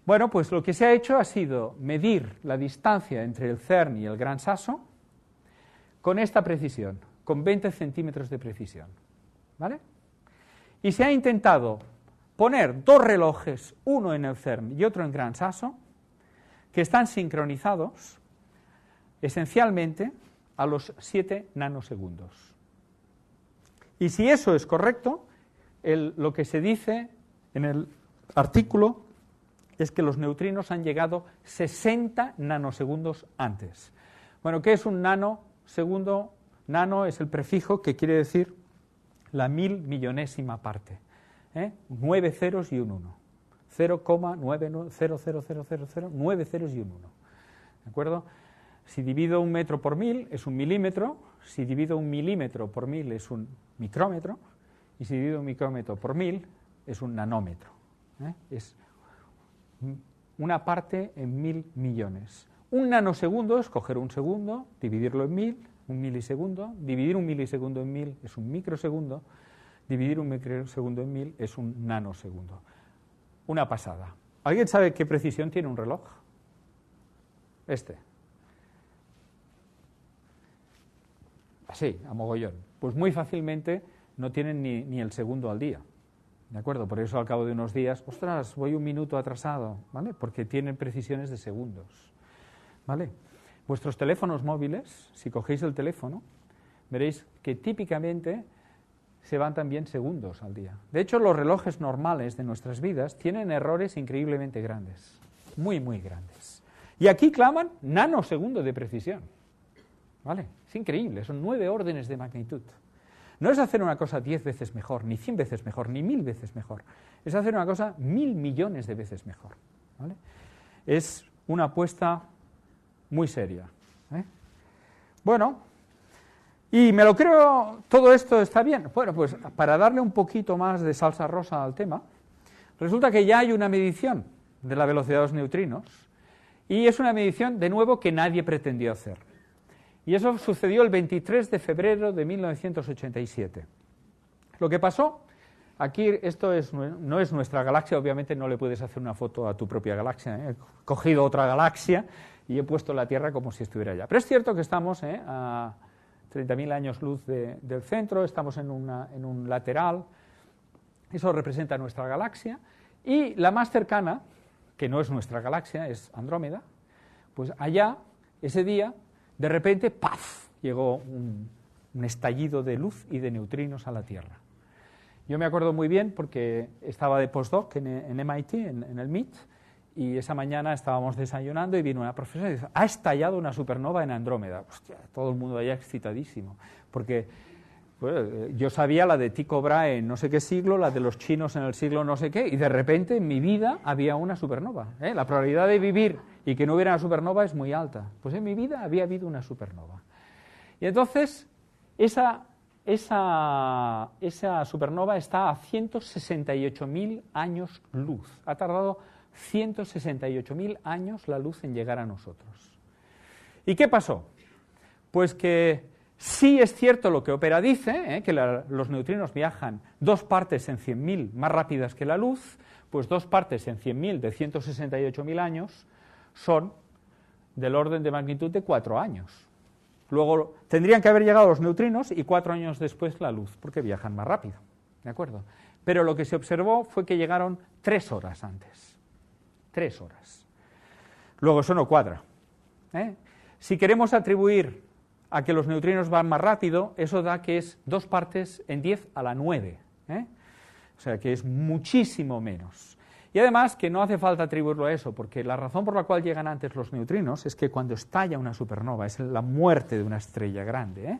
Bueno, pues lo que se ha hecho ha sido medir la distancia entre el CERN y el Gran Sasso con esta precisión, con 20 centímetros de precisión, ¿vale? Y se ha intentado poner 2 relojes, uno en el CERN y otro en Gran Sasso, que están sincronizados esencialmente a los 7 nanosegundos. Y si eso es correcto, lo que se dice en el artículo es que los neutrinos han llegado 60 nanosegundos antes. Bueno, ¿qué es un nanosegundo? Nano es el prefijo que quiere decir la 1000 millonésima parte. 9 ceros y un 1. 0,9000000, 9 ceros y un 1. ¿De acuerdo? Si divido 1 metro por 1000 es un milímetro, si divido 1 milímetro por 1000 es un micrómetro, y si divido un micrómetro por 1000 es un nanómetro. Es una parte en 1000 millones. Un nanosegundo es coger un segundo, dividirlo en 1000, un milisegundo. Dividir un milisegundo en 1000 es un microsegundo. Dividir un microsegundo en 1000 es un nanosegundo. Una pasada. ¿Alguien sabe qué precisión tiene un reloj? Así, a mogollón. Pues muy fácilmente no tienen ni el segundo al día. ¿De acuerdo? Por eso al cabo de unos días, ostras, voy un minuto atrasado, ¿vale? Porque tienen precisiones de segundos, ¿vale? Vuestros teléfonos móviles, si cogéis el teléfono, veréis que típicamente se van también segundos al día. De hecho, los relojes normales de nuestras vidas tienen errores increíblemente grandes, muy, muy grandes. Y aquí claman nanosegundo de precisión, ¿vale? Es increíble, son 9 órdenes de magnitud. No es hacer una cosa 10 veces mejor, ni 100 veces mejor, ni 1000 veces mejor. Es hacer una cosa 1000 millones de veces mejor, ¿vale? Es una apuesta muy seria, ¿eh? Bueno, y me lo creo, todo esto está bien. Bueno, pues para darle un poquito más de salsa rosa al tema, resulta que ya hay una medición de la velocidad de los neutrinos, y es una medición, de nuevo, que nadie pretendió hacer. Y eso sucedió el 23 de febrero de 1987. Lo que pasó, aquí esto no es nuestra galaxia, obviamente no le puedes hacer una foto a tu propia galaxia, ¿eh? He cogido otra galaxia y he puesto la Tierra como si estuviera allá. Pero es cierto que estamos a 30.000 años luz del centro, estamos en un lateral, eso representa nuestra galaxia, y la más cercana, que no es nuestra galaxia, es Andrómeda, pues allá, ese día, de repente, ¡paf!, llegó un estallido de luz y de neutrinos a la Tierra. Yo me acuerdo muy bien porque estaba de postdoc en MIT, en el MIT, y esa mañana estábamos desayunando y vino una profesora y dice, ha estallado una supernova en Andrómeda. Hostia, todo el mundo allá excitadísimo, porque bueno, yo sabía la de Tycho Brahe en no sé qué siglo, la de los chinos en el siglo no sé qué, y de repente en mi vida había una supernova, ¿eh? La probabilidad de vivir y que no hubiera una supernova es muy alta. Pues en mi vida había habido una supernova. Y entonces, esa supernova está a 168.000 años luz. Ha tardado 168.000 años la luz en llegar a nosotros. ¿Y qué pasó? Pues que sí es cierto lo que Opera dice, que los neutrinos viajan 2 partes en 100.000 más rápidas que la luz, pues 2 partes en 100.000 de 168.000 años son del orden de magnitud de 4 años. Luego tendrían que haber llegado los neutrinos y 4 años después la luz, porque viajan más rápido, ¿de acuerdo? Pero lo que se observó fue que llegaron 3 horas antes. 3 horas. Luego eso no cuadra, ¿eh? Si queremos atribuir a que los neutrinos van más rápido, eso da que es 2 partes en 10 a la 9, ¿eh? O sea que es muchísimo menos. Y además que no hace falta atribuirlo a eso, porque la razón por la cual llegan antes los neutrinos es que cuando estalla una supernova, es la muerte de una estrella grande, ¿eh?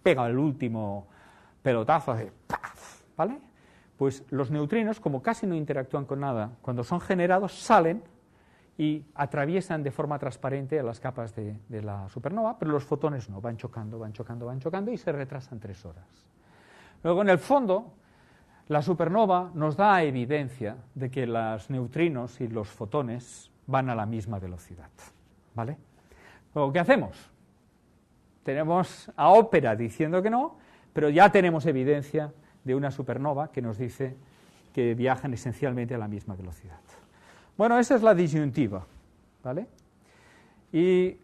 Pega el último pelotazo, hace ¡paf!, ¿vale? Pues los neutrinos, como casi no interactúan con nada, cuando son generados salen y atraviesan de forma transparente a las capas de la supernova, pero los fotones no, van chocando y se retrasan 3 horas. Luego, en el fondo, la supernova nos da evidencia de que los neutrinos y los fotones van a la misma velocidad, ¿vale? Luego, ¿qué hacemos? Tenemos a Opera diciendo que no, pero ya tenemos evidencia de una supernova que nos dice que viajan esencialmente a la misma velocidad. Bueno, esa es la disyuntiva, ¿vale? Y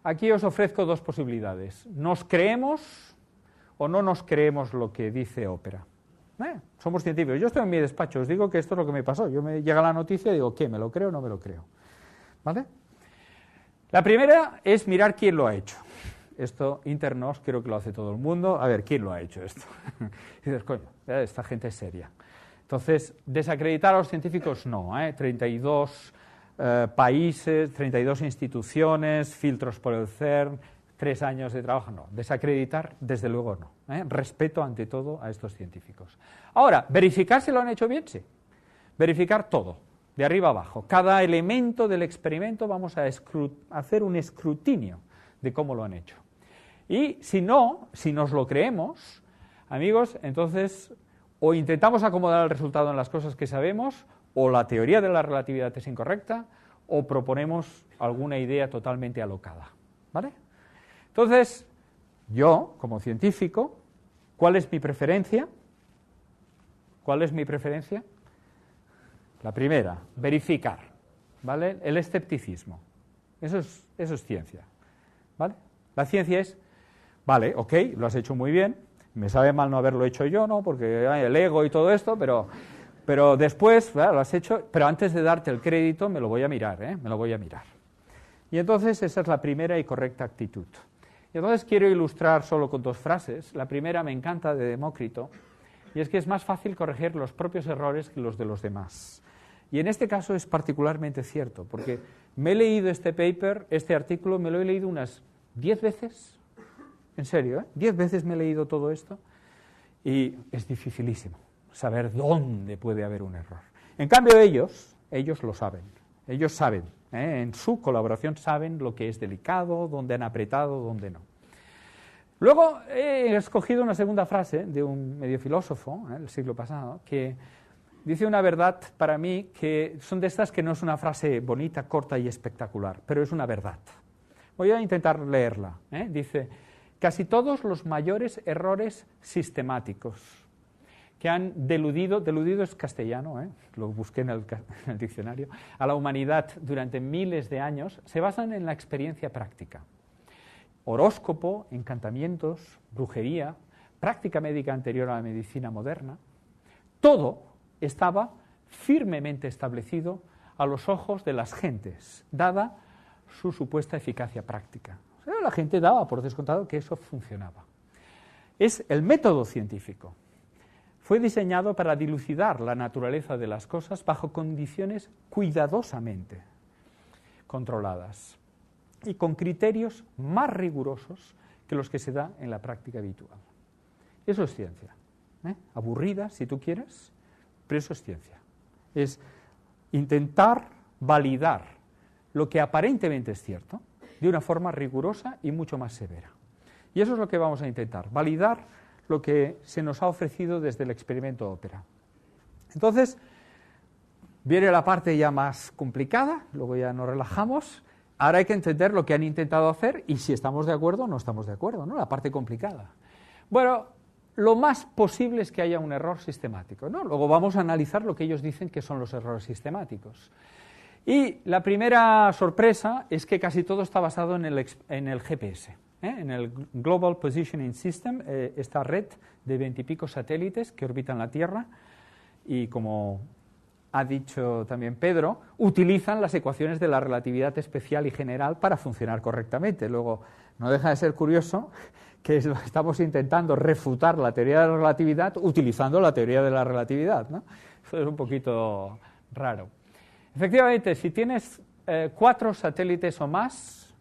aquí os ofrezco 2 posibilidades. ¿Nos creemos o no nos creemos lo que dice Opera? Somos científicos. Yo estoy en mi despacho, os digo que esto es lo que me pasó. Me llega la noticia y digo, ¿qué? ¿Me lo creo o no me lo creo? ¿Vale? La primera es mirar quién lo ha hecho. Esto, internos, creo que lo hace todo el mundo. A ver, ¿quién lo ha hecho esto? Y dices, coño, esta gente es seria. Entonces, desacreditar a los científicos no, 32 países, 32 instituciones, filtros por el CERN, 3 años de trabajo, no. Desacreditar, desde luego no. Respeto ante todo a estos científicos. Ahora, ¿verificar si lo han hecho bien? Sí. Verificar todo, de arriba abajo. Cada elemento del experimento vamos a hacer un escrutinio de cómo lo han hecho. Y si no, si nos lo creemos, Amigos, entonces, o intentamos acomodar el resultado en las cosas que sabemos, o la teoría de la relatividad es incorrecta, o proponemos alguna idea totalmente alocada, ¿vale? Entonces, yo, como científico, ¿cuál es mi preferencia? ¿Cuál es mi preferencia? La primera, verificar, ¿vale? El escepticismo. Eso es ciencia, ¿vale? La ciencia es, vale, ok, lo has hecho muy bien, me sabe mal no haberlo hecho yo, ¿no? Porque hay el ego y todo esto, pero después, claro, lo has hecho, pero antes de darte el crédito me lo voy a mirar, me lo voy a mirar. Y entonces esa es la primera y correcta actitud. Y entonces quiero ilustrar solo con 2 frases. La primera me encanta, de Demócrito, y es que es más fácil corregir los propios errores que los de los demás. Y en este caso es particularmente cierto, porque me he leído este paper, este artículo, me lo he leído unas 10 veces, en serio, 10 veces me he leído todo esto, y es dificilísimo saber dónde puede haber un error. En cambio ellos lo saben, ellos saben, en su colaboración saben lo que es delicado, dónde han apretado, dónde no. Luego he escogido una segunda frase de un medio filósofo del siglo pasado, que dice una verdad para mí que son de estas que no es una frase bonita, corta y espectacular, pero es una verdad. Voy a intentar leerla. Dice, casi todos los mayores errores sistemáticos que han deludido es castellano, lo busqué en el diccionario, a la humanidad durante miles de años, se basan en la experiencia práctica. Horóscopo, encantamientos, brujería, práctica médica anterior a la medicina moderna, todo estaba firmemente establecido a los ojos de las gentes, dada su supuesta eficacia práctica. O sea, la gente daba por descontado que eso funcionaba. Es el método científico. Fue diseñado para dilucidar la naturaleza de las cosas bajo condiciones cuidadosamente controladas y con criterios más rigurosos que los que se da en la práctica habitual. Eso es ciencia. Aburrida, si tú quieres, pero eso es ciencia. Es intentar validar lo que aparentemente es cierto de una forma rigurosa y mucho más severa. Y eso es lo que vamos a intentar, validar lo que se nos ha ofrecido desde el experimento ópera. Entonces, viene la parte ya más complicada, luego ya nos relajamos. Ahora hay que entender lo que han intentado hacer y si estamos de acuerdo o no estamos de acuerdo, ¿no? La parte complicada. Bueno, lo más posible es que haya un error sistemático, ¿no? Luego vamos a analizar lo que ellos dicen que son los errores sistemáticos. Y la primera sorpresa es que casi todo está basado en el GPS, en el Global Positioning System, esta red de 20 y pico satélites que orbitan la Tierra y, como ha dicho también Pedro, utilizan las ecuaciones de la relatividad especial y general para funcionar correctamente. Luego, no deja de ser curioso que estamos intentando refutar la teoría de la relatividad utilizando la teoría de la relatividad, ¿no? Eso es un poquito raro. Efectivamente, si tienes 4 satélites o más,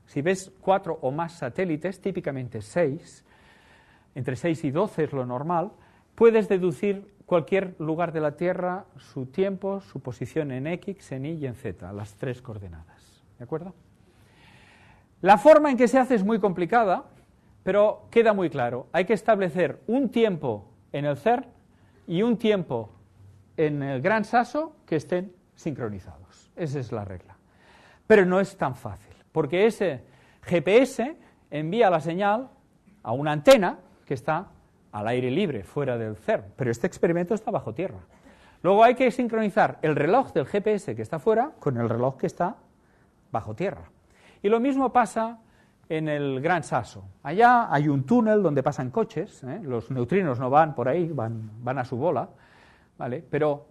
si ves 4 o más satélites, típicamente 6, entre 6 y 12 es lo normal, puedes deducir cualquier lugar de la Tierra, su tiempo, su posición en X, en Y y en Z, las 3 coordenadas. ¿De acuerdo? La forma en que se hace es muy complicada, pero queda muy claro. Hay que establecer un tiempo en el CERN y un tiempo en el Gran Sasso que estén sincronizados. Esa es la regla. Pero no es tan fácil, porque ese GPS envía la señal a una antena que está al aire libre, fuera del CERN, pero este experimento está bajo tierra. Luego hay que sincronizar el reloj del GPS que está fuera con el reloj que está bajo tierra. Y lo mismo pasa en el Gran Sasso. Allá hay un túnel donde pasan coches, los neutrinos no van por ahí, van a su bola, ¿vale? Pero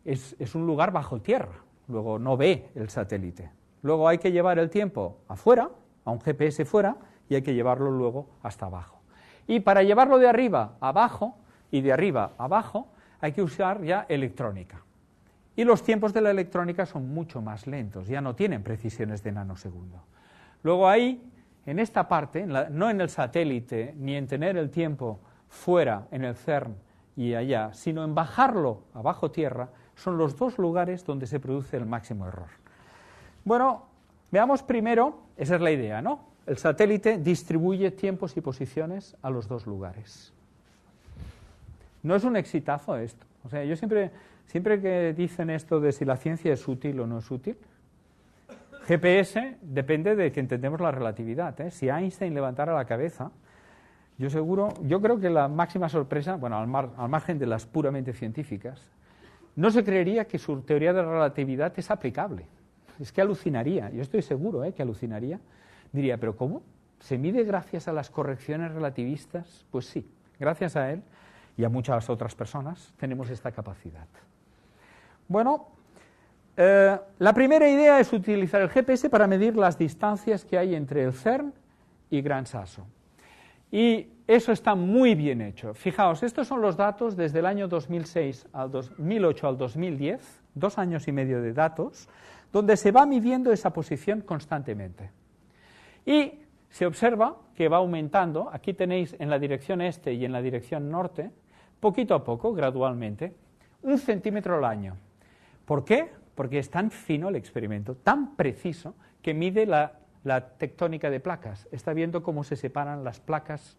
es un lugar bajo tierra, luego no ve el satélite. Luego hay que llevar el tiempo afuera, a un GPS fuera, y hay que llevarlo luego hasta abajo. Y para llevarlo de arriba a abajo y de arriba a abajo hay que usar ya electrónica. Y los tiempos de la electrónica son mucho más lentos, ya no tienen precisiones de nanosegundo. Luego ahí, en esta parte, no en el satélite, ni en tener el tiempo fuera en el CERN y allá, sino en bajarlo a bajo tierra, son los 2 lugares donde se produce el máximo error. Bueno, veamos primero, esa es la idea, ¿no? El satélite distribuye tiempos y posiciones a los 2 lugares. No es un exitazo esto. O sea, yo siempre que dicen esto de si la ciencia es útil o no es útil, GPS depende de que entendemos la relatividad, ¿eh? Si Einstein levantara la cabeza, yo creo que la máxima sorpresa, bueno, al margen de las puramente científicas, no se creería que su teoría de relatividad es aplicable. Es que alucinaría, yo estoy seguro que alucinaría. Diría, ¿pero cómo? ¿Se mide gracias a las correcciones relativistas? Pues sí, gracias a él y a muchas otras personas tenemos esta capacidad. Bueno, la primera idea es utilizar el GPS para medir las distancias que hay entre el CERN y Gran Sasso. Y eso está muy bien hecho. Fijaos, estos son los datos desde el año 2008 al 2010, 2 años y medio de datos, donde se va midiendo esa posición constantemente. Y se observa que va aumentando, aquí tenéis en la dirección este y en la dirección norte, poquito a poco, gradualmente, 1 centímetro al año. ¿Por qué? Porque es tan fino el experimento, tan preciso, que mide la tectónica de placas. Está viendo cómo se separan las placas.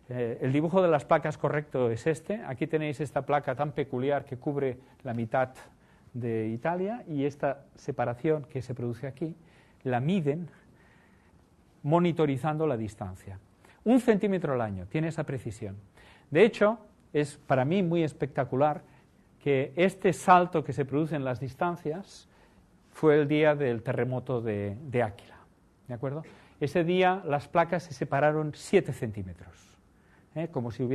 El dibujo de las placas correcto es este. Aquí tenéis esta placa tan peculiar que cubre la mitad de Italia, y esta separación que se produce aquí la miden monitorizando la distancia. 1 centímetro al año, tiene esa precisión. De hecho, es para mí muy espectacular que este salto que se produce en las distancias fue el día del terremoto de Áquila, ¿de acuerdo? Ese día las placas se separaron 7 centímetros, como si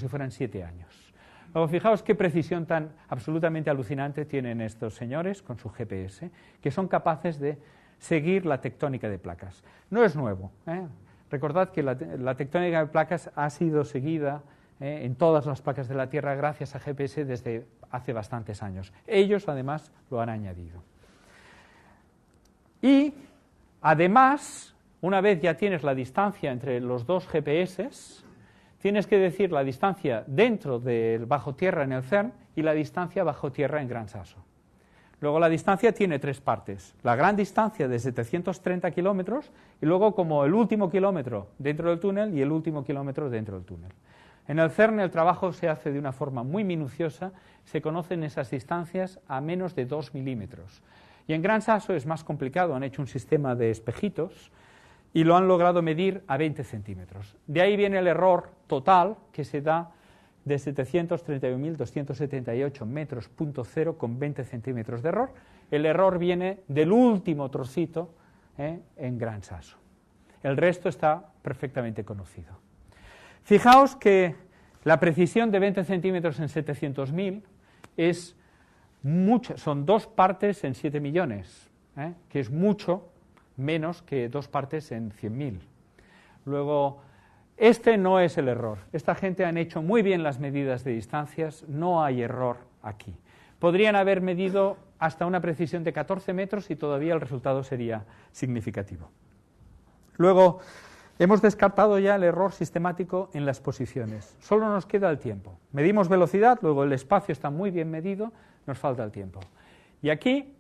fueran 7 años. Luego, fijaos qué precisión tan absolutamente alucinante tienen estos señores con su GPS, que son capaces de seguir la tectónica de placas. No es nuevo, Recordad que la tectónica de placas ha sido seguida en todas las placas de la Tierra gracias a GPS desde hace bastantes años. Ellos, además, lo han añadido. Y, además, una vez ya tienes la distancia entre los dos GPS, tienes que decir la distancia dentro del bajo tierra en el CERN y la distancia bajo tierra en Gran Sasso. Luego la distancia tiene 3 partes. La gran distancia de 730 kilómetros y luego como el último kilómetro dentro del túnel y el último kilómetro dentro del túnel. En el CERN el trabajo se hace de una forma muy minuciosa, se conocen esas distancias a menos de 2 milímetros. Y en Gran Sasso es más complicado, han hecho un sistema de espejitos y lo han logrado medir a 20 centímetros. De ahí viene el error total que se da de 731.278 metros, punto cero, con 20 centímetros de error. El error viene del último trocito en Gran Sasso. El resto está perfectamente conocido. Fijaos que la precisión de 20 centímetros en 700.000 es mucho, son 2 partes en 7 millones, que es mucho menos que 2 partes en 100.000. Luego, este no es el error. Esta gente han hecho muy bien las medidas de distancias, no hay error aquí. Podrían haber medido hasta una precisión de 14 metros y todavía el resultado sería significativo. Luego, hemos descartado ya el error sistemático en las posiciones. Solo nos queda el tiempo. Medimos velocidad, luego el espacio está muy bien medido, nos falta el tiempo. Y aquí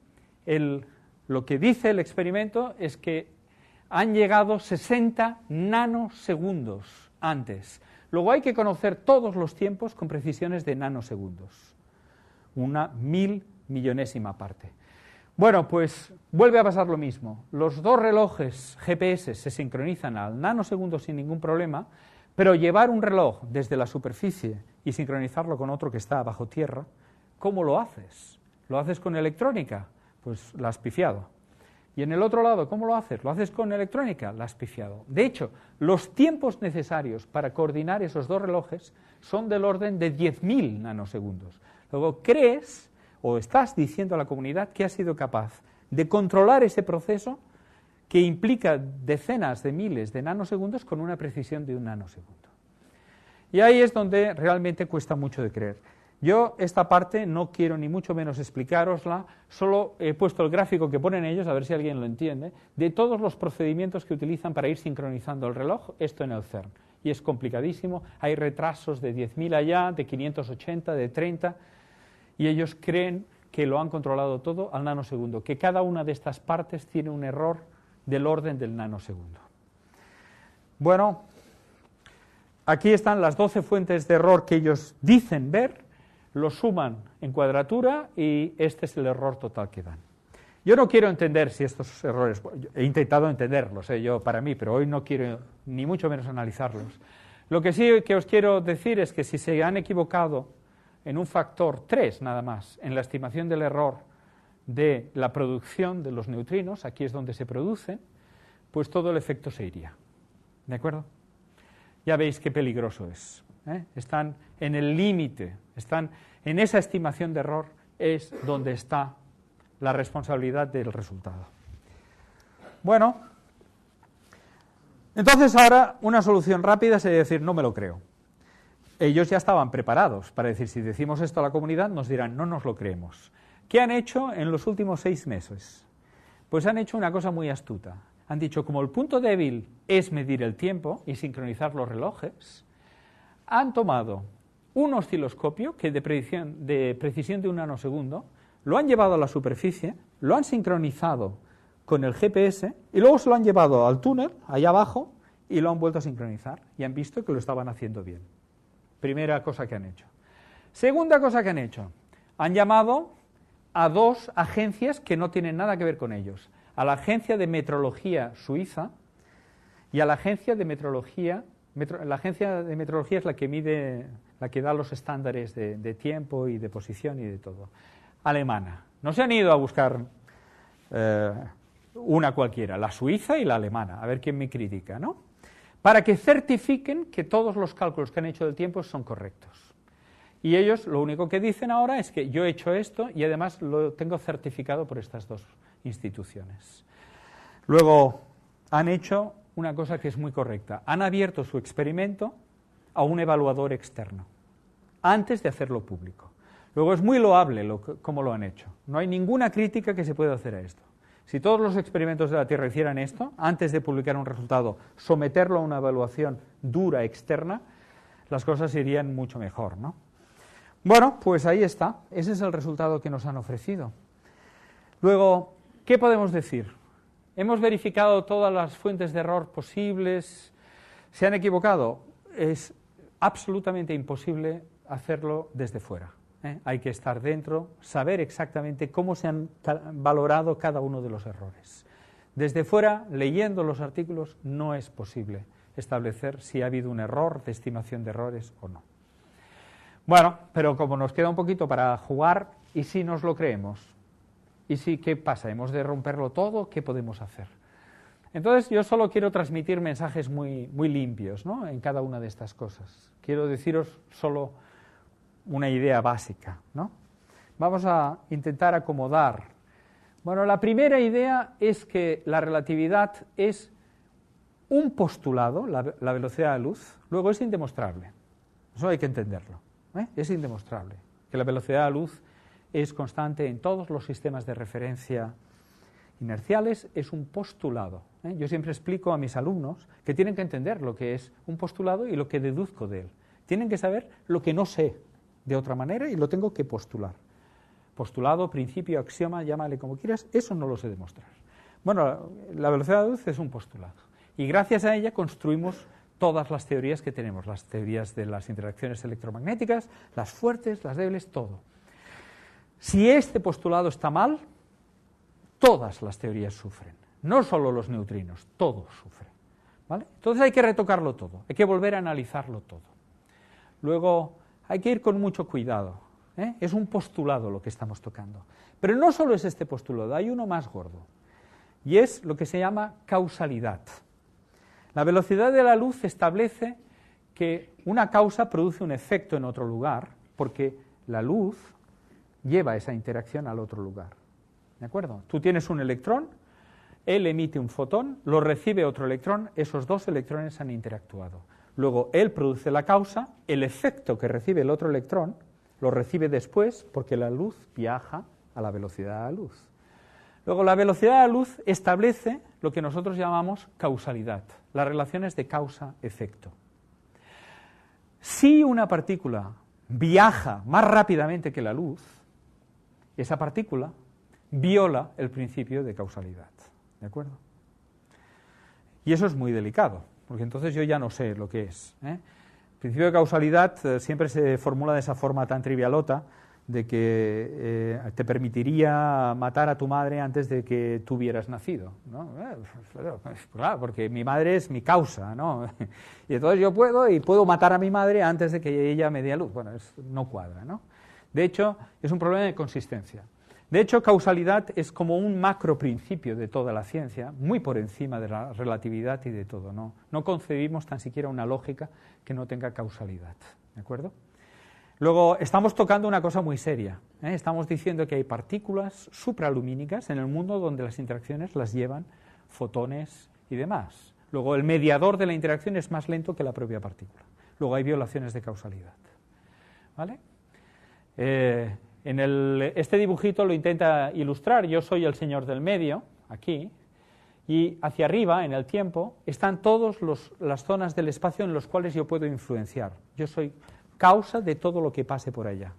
lo que dice el experimento es que han llegado 60 nanosegundos antes. Luego hay que conocer todos los tiempos con precisiones de nanosegundos. 1.000 millonésima parte. Bueno, pues vuelve a pasar lo mismo. Los 2 relojes GPS se sincronizan al nanosegundo sin ningún problema, pero llevar un reloj desde la superficie y sincronizarlo con otro que está bajo tierra, ¿cómo lo haces? ¿Lo haces con electrónica? Pues la has pifiado. Y en el otro lado, ¿cómo lo haces? ¿Lo haces con electrónica? La has pifiado. De hecho, los tiempos necesarios para coordinar esos 2 relojes son del orden de 10.000 nanosegundos. Luego, crees o estás diciendo a la comunidad que has sido capaz de controlar ese proceso que implica decenas de miles de nanosegundos con una precisión de 1 nanosegundo. Y ahí es donde realmente cuesta mucho de creer. Yo esta parte no quiero ni mucho menos explicárosla, solo he puesto el gráfico que ponen ellos, a ver si alguien lo entiende, de todos los procedimientos que utilizan para ir sincronizando el reloj, esto en el CERN. Y es complicadísimo, hay retrasos de 10.000 allá, de 580, de 30, y ellos creen que lo han controlado todo al nanosegundo, que cada una de estas partes tiene un error del orden del nanosegundo. Bueno, aquí están las 12 fuentes de error que ellos dicen ver, lo suman en cuadratura y este es el error total que dan. Yo no quiero entender si estos errores, he intentado entenderlos, yo para mí, pero hoy no quiero ni mucho menos analizarlos. Lo que sí que os quiero decir es que si se han equivocado en un factor 3 nada más, en la estimación del error de la producción de los neutrinos, aquí es donde se producen, pues todo el efecto se iría. ¿De acuerdo? Ya veis qué peligroso es. Están en el límite, están en esa estimación de error, es donde está la responsabilidad del resultado. Bueno, entonces ahora una solución rápida sería decir, no me lo creo. Ellos ya estaban preparados para decir, si decimos esto a la comunidad, nos dirán, no nos lo creemos. ¿Qué han hecho en los últimos 6 meses? Pues han hecho una cosa muy astuta. Han dicho, como el punto débil es medir el tiempo y sincronizar los relojes, han tomado un osciloscopio que de precisión de 1 nanosegundo, lo han llevado a la superficie, lo han sincronizado con el GPS y luego se lo han llevado al túnel, allá abajo, y lo han vuelto a sincronizar y han visto que lo estaban haciendo bien. Primera cosa que han hecho. Segunda cosa que han hecho, han llamado a 2 agencias que no tienen nada que ver con ellos, a la Agencia de Metrología Suiza y a la Agencia de Metrología, la Agencia de Metrología es la que mide, la que da los estándares de tiempo y de posición y de todo, alemana. No se han ido a buscar una cualquiera, la suiza y la alemana, a ver quién me critica, ¿no? Para que certifiquen que todos los cálculos que han hecho del tiempo son correctos. Y ellos lo único que dicen ahora es que yo he hecho esto y además lo tengo certificado por estas 2 instituciones. Luego han hecho una cosa que es muy correcta. Han abierto su experimento a un evaluador externo antes de hacerlo público. Luego es muy loable cómo lo han hecho. No hay ninguna crítica que se pueda hacer a esto. Si todos los experimentos de la Tierra hicieran esto, antes de publicar un resultado, someterlo a una evaluación dura externa, las cosas irían mucho mejor, ¿no? Bueno, pues ahí está. Ese es el resultado que nos han ofrecido. Luego, ¿qué podemos decir? Hemos verificado todas las fuentes de error posibles. ¿Se han equivocado? Es absolutamente imposible hacerlo desde fuera. Hay que estar dentro, saber exactamente cómo se han valorado cada uno de los errores. Desde fuera, leyendo los artículos, no es posible establecer si ha habido un error de estimación de errores o no. Bueno, pero como nos queda un poquito para jugar, ¿y si nos lo creemos? ¿Y si qué pasa? ¿Hemos de romperlo todo? ¿Qué podemos hacer? Entonces yo solo quiero transmitir mensajes muy limpios, ¿no?, en cada una de estas cosas. Quiero deciros solo una idea básica, ¿no? Vamos a intentar acomodar. Bueno, la primera idea es que la relatividad es un postulado, la velocidad de la luz, luego es indemostrable. Eso hay que entenderlo, es indemostrable, que la velocidad de la luz es constante en todos los sistemas de referencia inerciales, es un postulado. Yo siempre explico a mis alumnos que tienen que entender lo que es un postulado y lo que deduzco de él. Tienen que saber lo que no sé de otra manera y lo tengo que postular. Postulado, principio, axioma, llámale como quieras, eso no lo sé demostrar. Bueno, la velocidad de la luz es un postulado y gracias a ella construimos todas las teorías que tenemos, las teorías de las interacciones electromagnéticas, las fuertes, las débiles, todo. Si este postulado está mal, todas las teorías sufren, no solo los neutrinos, todos sufren, ¿vale? Entonces hay que retocarlo todo, hay que volver a analizarlo todo. Luego hay que ir con mucho cuidado, es un postulado lo que estamos tocando. Pero no solo es este postulado, hay uno más gordo, y es lo que se llama causalidad. La velocidad de la luz establece que una causa produce un efecto en otro lugar, porque la luz lleva esa interacción al otro lugar. ¿De acuerdo? Tú tienes un electrón, él emite un fotón, lo recibe otro electrón, esos 2 electrones han interactuado. Luego él produce la causa, el efecto que recibe el otro electrón lo recibe después porque la luz viaja a la velocidad de la luz. Luego la velocidad de la luz establece lo que nosotros llamamos causalidad, las relaciones de causa-efecto. Si una partícula viaja más rápidamente que la luz, esa partícula viola el principio de causalidad, ¿de acuerdo? Y eso es muy delicado, porque entonces yo ya no sé lo que es, principio de causalidad siempre se formula de esa forma tan trivialota de que te permitiría matar a tu madre antes de que tú hubieras nacido, ¿no? Claro, porque mi madre es mi causa, ¿no? Y entonces yo puedo matar a mi madre antes de que ella me dé a luz. Bueno, no cuadra, ¿no? De hecho, es un problema de consistencia. De hecho, causalidad es como un macro principio de toda la ciencia, muy por encima de la relatividad y de todo, ¿no? No concebimos tan siquiera una lógica que no tenga causalidad, ¿de acuerdo? Luego, estamos tocando una cosa muy seria, ¿eh? Estamos diciendo que hay partículas supralumínicas en el mundo donde las interacciones las llevan fotones y demás. Luego, el mediador de la interacción es más lento que la propia partícula. Luego, hay violaciones de causalidad, ¿vale? Este dibujito lo intenta ilustrar. Yo soy el señor del medio, aquí, y hacia arriba, en el tiempo, están todas las zonas del espacio en las cuales yo puedo influenciar. Yo soy causa de todo lo que pase por allá.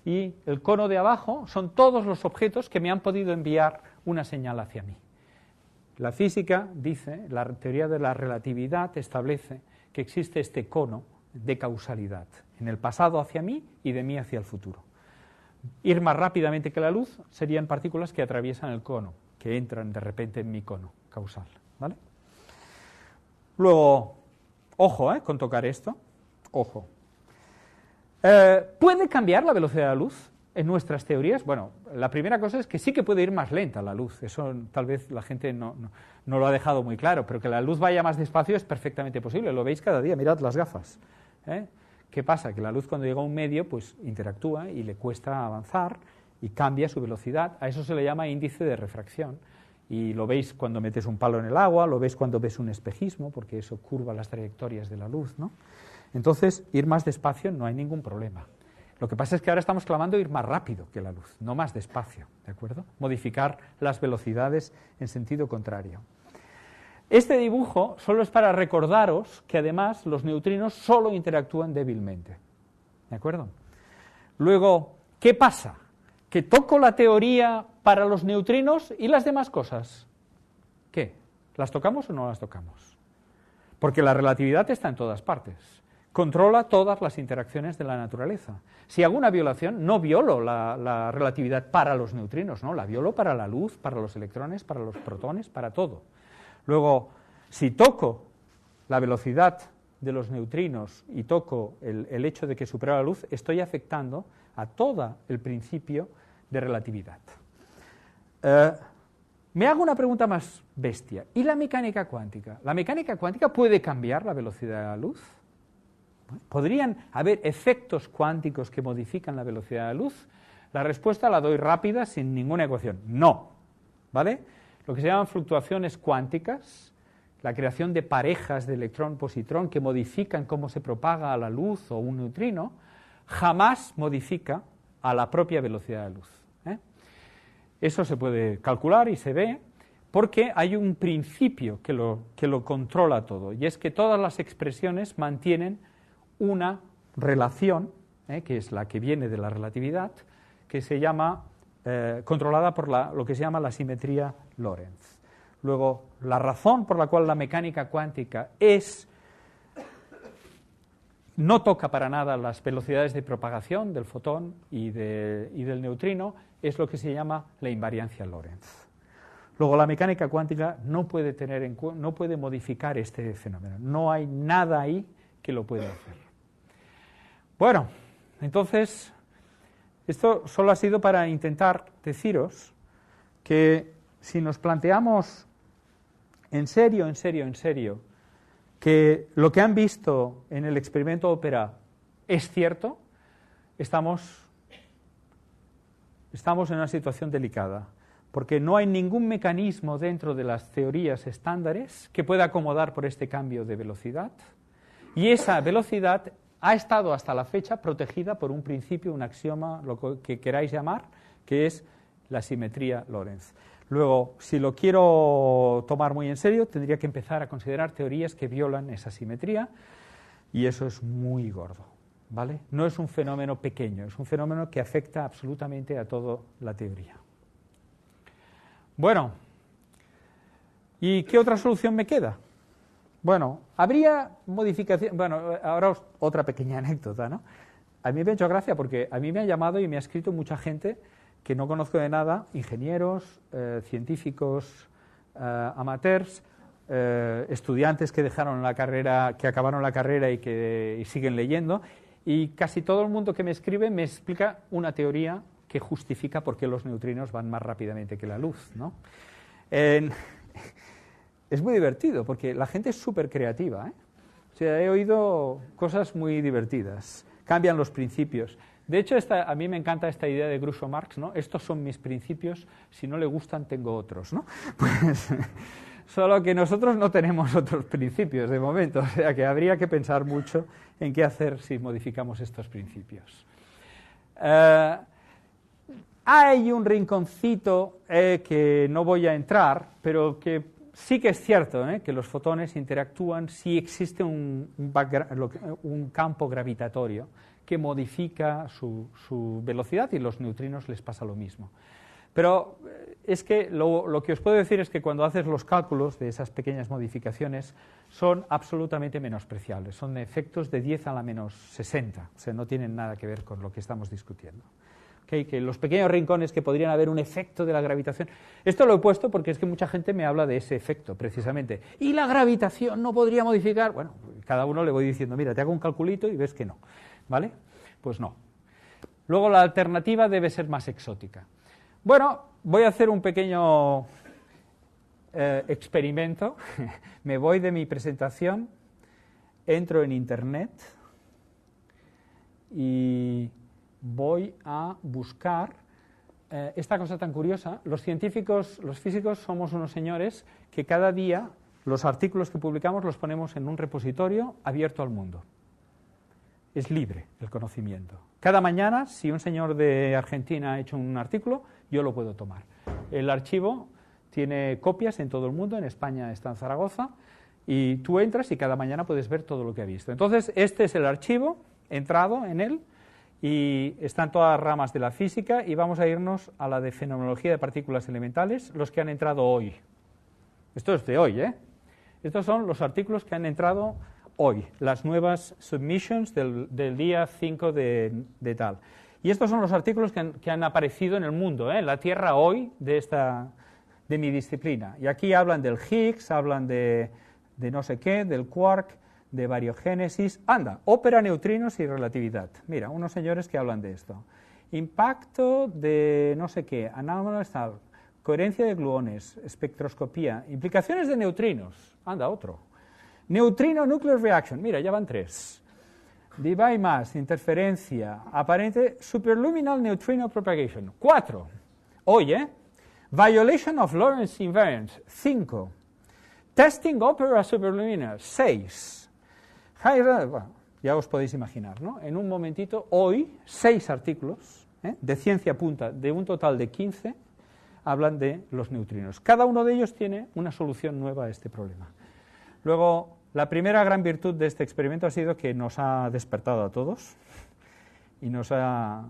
Y el cono de abajo son todos los objetos que me han podido enviar una señal hacia mí. La física dice, la teoría de la relatividad establece que existe este cono de causalidad, en el pasado hacia mí y de mí hacia el futuro. Ir más rápidamente que la luz serían partículas que atraviesan el cono, que entran de repente en mi cono causal, ¿vale? Luego, ojo, con tocar esto, ojo. ¿Puede cambiar la velocidad de la luz en nuestras teorías? Bueno, la primera cosa es que sí que puede ir más lenta la luz. Eso tal vez la gente no lo ha dejado muy claro, pero que la luz vaya más despacio es perfectamente posible. Lo veis cada día, mirad las gafas. ¿Qué pasa? Que la luz cuando llega a un medio pues interactúa y le cuesta avanzar y cambia su velocidad. A eso se le llama índice de refracción. Y lo veis cuando metes un palo en el agua, lo veis cuando ves un espejismo, porque eso curva las trayectorias de la luz, ¿no? Entonces, ir más despacio no hay ningún problema. Lo que pasa es que ahora estamos clamando ir más rápido que la luz, no más despacio, ¿de acuerdo? Modificar las velocidades en sentido contrario. Este dibujo solo es para recordaros que además los neutrinos solo interactúan débilmente, ¿de acuerdo? Luego, ¿qué pasa? Que toco la teoría para los neutrinos y las demás cosas. ¿Qué? ¿Las tocamos o no las tocamos? Porque la relatividad está en todas partes. Controla todas las interacciones de la naturaleza. Si hago una violación, no violo la relatividad para los neutrinos, ¿no? La violo para la luz, para los electrones, para los protones, para todo. Luego, si toco la velocidad de los neutrinos y toco el hecho de que supera la luz, estoy afectando a todo el principio de relatividad. Me hago una pregunta más bestia. ¿Y la mecánica cuántica? ¿La mecánica cuántica puede cambiar la velocidad de la luz? ¿Podrían haber efectos cuánticos que modifican la velocidad de la luz? La respuesta la doy rápida, sin ninguna ecuación. No, ¿vale? Lo que se llaman fluctuaciones cuánticas, la creación de parejas de electrón-positrón que modifican cómo se propaga la luz o un neutrino, jamás modifica a la propia velocidad de la luz. Eso se puede calcular y se ve porque hay un principio que lo controla todo, y es que todas las expresiones mantienen una relación, que es la que viene de la relatividad, que se llama, controlada por lo que se llama la simetría Lorentz. Luego, la razón por la cual la mecánica cuántica no toca para nada las velocidades de propagación del fotón y del neutrino, es lo que se llama la invariancia Lorentz. Luego, la mecánica cuántica no puede modificar este fenómeno. No hay nada ahí que lo pueda hacer. Bueno, entonces, esto solo ha sido para intentar deciros que si nos planteamos en serio, que lo que han visto en el experimento ópera es cierto, estamos en una situación delicada, porque no hay ningún mecanismo dentro de las teorías estándares que pueda acomodar por este cambio de velocidad, y esa velocidad ha estado hasta la fecha protegida por un principio, un axioma, lo que queráis llamar, que es la simetría Lorentz. Luego, si lo quiero tomar muy en serio, tendría que empezar a considerar teorías que violan esa simetría, y eso es muy gordo, ¿vale? No es un fenómeno pequeño, es un fenómeno que afecta absolutamente a toda la teoría. Bueno, ¿y qué otra solución me queda? Bueno, habría modificación. Bueno, ahora otra pequeña anécdota, ¿no? A mí me ha hecho gracia porque a mí me ha llamado y me ha escrito mucha gente que no conozco de nada, ingenieros, científicos, amateurs, estudiantes que dejaron la carrera, que acabaron la carrera y siguen leyendo, y casi todo el mundo que me escribe me explica una teoría que justifica por qué los neutrinos van más rápidamente que la luz, ¿no? Es muy divertido porque la gente es súper creativa, ¿eh? O sea, he oído cosas muy divertidas. Cambian los principios. De hecho, a mí me encanta esta idea de Groucho Marx, ¿no? Estos son mis principios, si no le gustan tengo otros, ¿no? Pues solo que nosotros no tenemos otros principios de momento, o sea que habría que pensar mucho en qué hacer si modificamos estos principios. Hay un rinconcito que no voy a entrar, pero que sí que es cierto que los fotones interactúan si existe un campo gravitatorio que modifica su velocidad, y los neutrinos les pasa lo mismo. Pero es que lo que os puedo decir es que cuando haces los cálculos de esas pequeñas modificaciones son absolutamente menospreciables, son efectos de 10 a la menos 60, o sea, no tienen nada que ver con lo que estamos discutiendo. Que los pequeños rincones que podrían haber un efecto de la gravitación. Esto lo he puesto porque es que mucha gente me habla de ese efecto, precisamente. ¿Y la gravitación no podría modificar? Bueno, cada uno le voy diciendo, mira, te hago un calculito y ves que no, ¿vale? Pues no. Luego la alternativa debe ser más exótica. Bueno, voy a hacer un pequeño experimento. Me voy de mi presentación, entro en Internet y voy a buscar esta cosa tan curiosa. Los científicos, los físicos, somos unos señores que cada día los artículos que publicamos los ponemos en un repositorio abierto al mundo. Es libre el conocimiento. Cada mañana, si un señor de Argentina ha hecho un artículo, yo lo puedo tomar. El archivo tiene copias en todo el mundo, en España está en Zaragoza, y tú entras y cada mañana puedes ver todo lo que ha visto. Entonces, este es el archivo, he entrado en él, y están todas las ramas de la física, y vamos a irnos a la de fenomenología de partículas elementales, los que han entrado hoy. Esto es de hoy, ¿eh? Estos son los artículos que han entrado hoy, las nuevas submissions del día 5 de tal. Y estos son los artículos que han aparecido en el mundo, en la Tierra hoy de mi disciplina. Y aquí hablan del Higgs, hablan de no sé qué, del quark, de bariogénesis. Anda, ópera, neutrinos y relatividad. Mira, unos señores que hablan de esto. Impacto de no sé qué, análisis tal, coherencia de gluones, espectroscopía, implicaciones de neutrinos. Anda, otro. Neutrino nuclear reaction. Mira, ya van 3. Debye mass, interferencia, aparente superluminal neutrino propagation. 4. Hoy, Violation of Lorentz invariance. 5. Testing opera superluminal. 6. Bueno, ya os podéis imaginar, ¿no? En un momentito, hoy, 6 artículos de ciencia punta, de un total de 15, hablan de los neutrinos. Cada uno de ellos tiene una solución nueva a este problema. Luego, la primera gran virtud de este experimento ha sido que nos ha despertado a todos y nos ha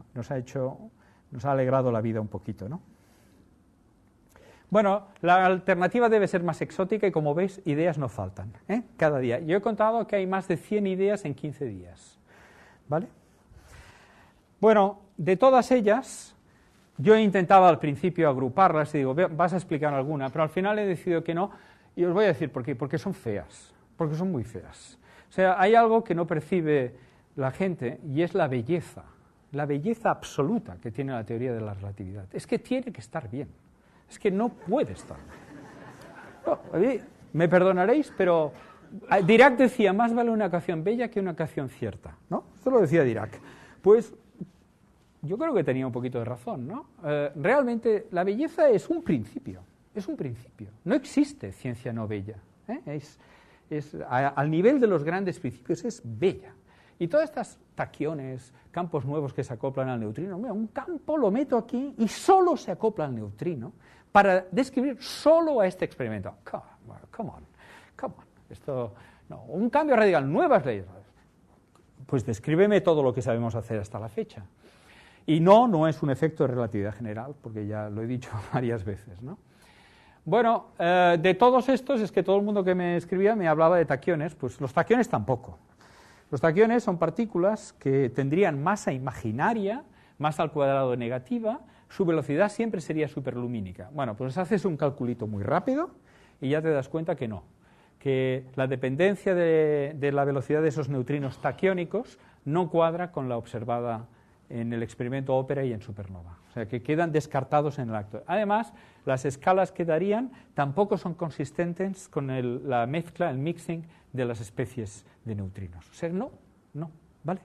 alegrado la vida un poquito, ¿no? Bueno, la alternativa debe ser más exótica y, como veis, ideas no faltan, cada día. Yo he contado que hay más de 100 ideas en 15 días, ¿vale? Bueno, de todas ellas, yo he intentado al principio agruparlas y digo, vas a explicar alguna, pero al final he decidido que no, y os voy a decir por qué. Porque son feas, porque son muy feas. O sea, hay algo que no percibe la gente y es la belleza absoluta que tiene la teoría de la relatividad. Es que tiene que estar bien. Es que no puede estar. No, me perdonaréis, pero Dirac decía, más vale una canción bella que una canción cierta, ¿no? Esto lo decía Dirac. Pues yo creo que tenía un poquito de razón, ¿no? Realmente la belleza es un principio, No existe ciencia no bella, al nivel de los grandes principios es bella. Y todas estas taquiones, campos nuevos que se acoplan al neutrino, mira, un campo lo meto aquí y solo se acopla al neutrino para describir solo a este experimento. Come on. Esto, no, un cambio radical, nuevas leyes. Pues descríbeme todo lo que sabemos hacer hasta la fecha. Y no es un efecto de relatividad general, porque ya lo he dicho varias veces, ¿no? Bueno, de todos estos es que todo el mundo que me escribía me hablaba de taquiones, pues los taquiones tampoco. Los taquiones son partículas que tendrían masa imaginaria, masa al cuadrado negativa, su velocidad siempre sería superlumínica. Bueno, pues haces un calculito muy rápido y ya te das cuenta que no, que la dependencia de la velocidad de esos neutrinos taquiónicos no cuadra con la observada en el experimento ópera y en supernova. O sea, que quedan descartados en el acto. Además, las escalas que darían tampoco son consistentes con la mezcla, el mixing de las especies de neutrinos. O sea, no, ¿vale?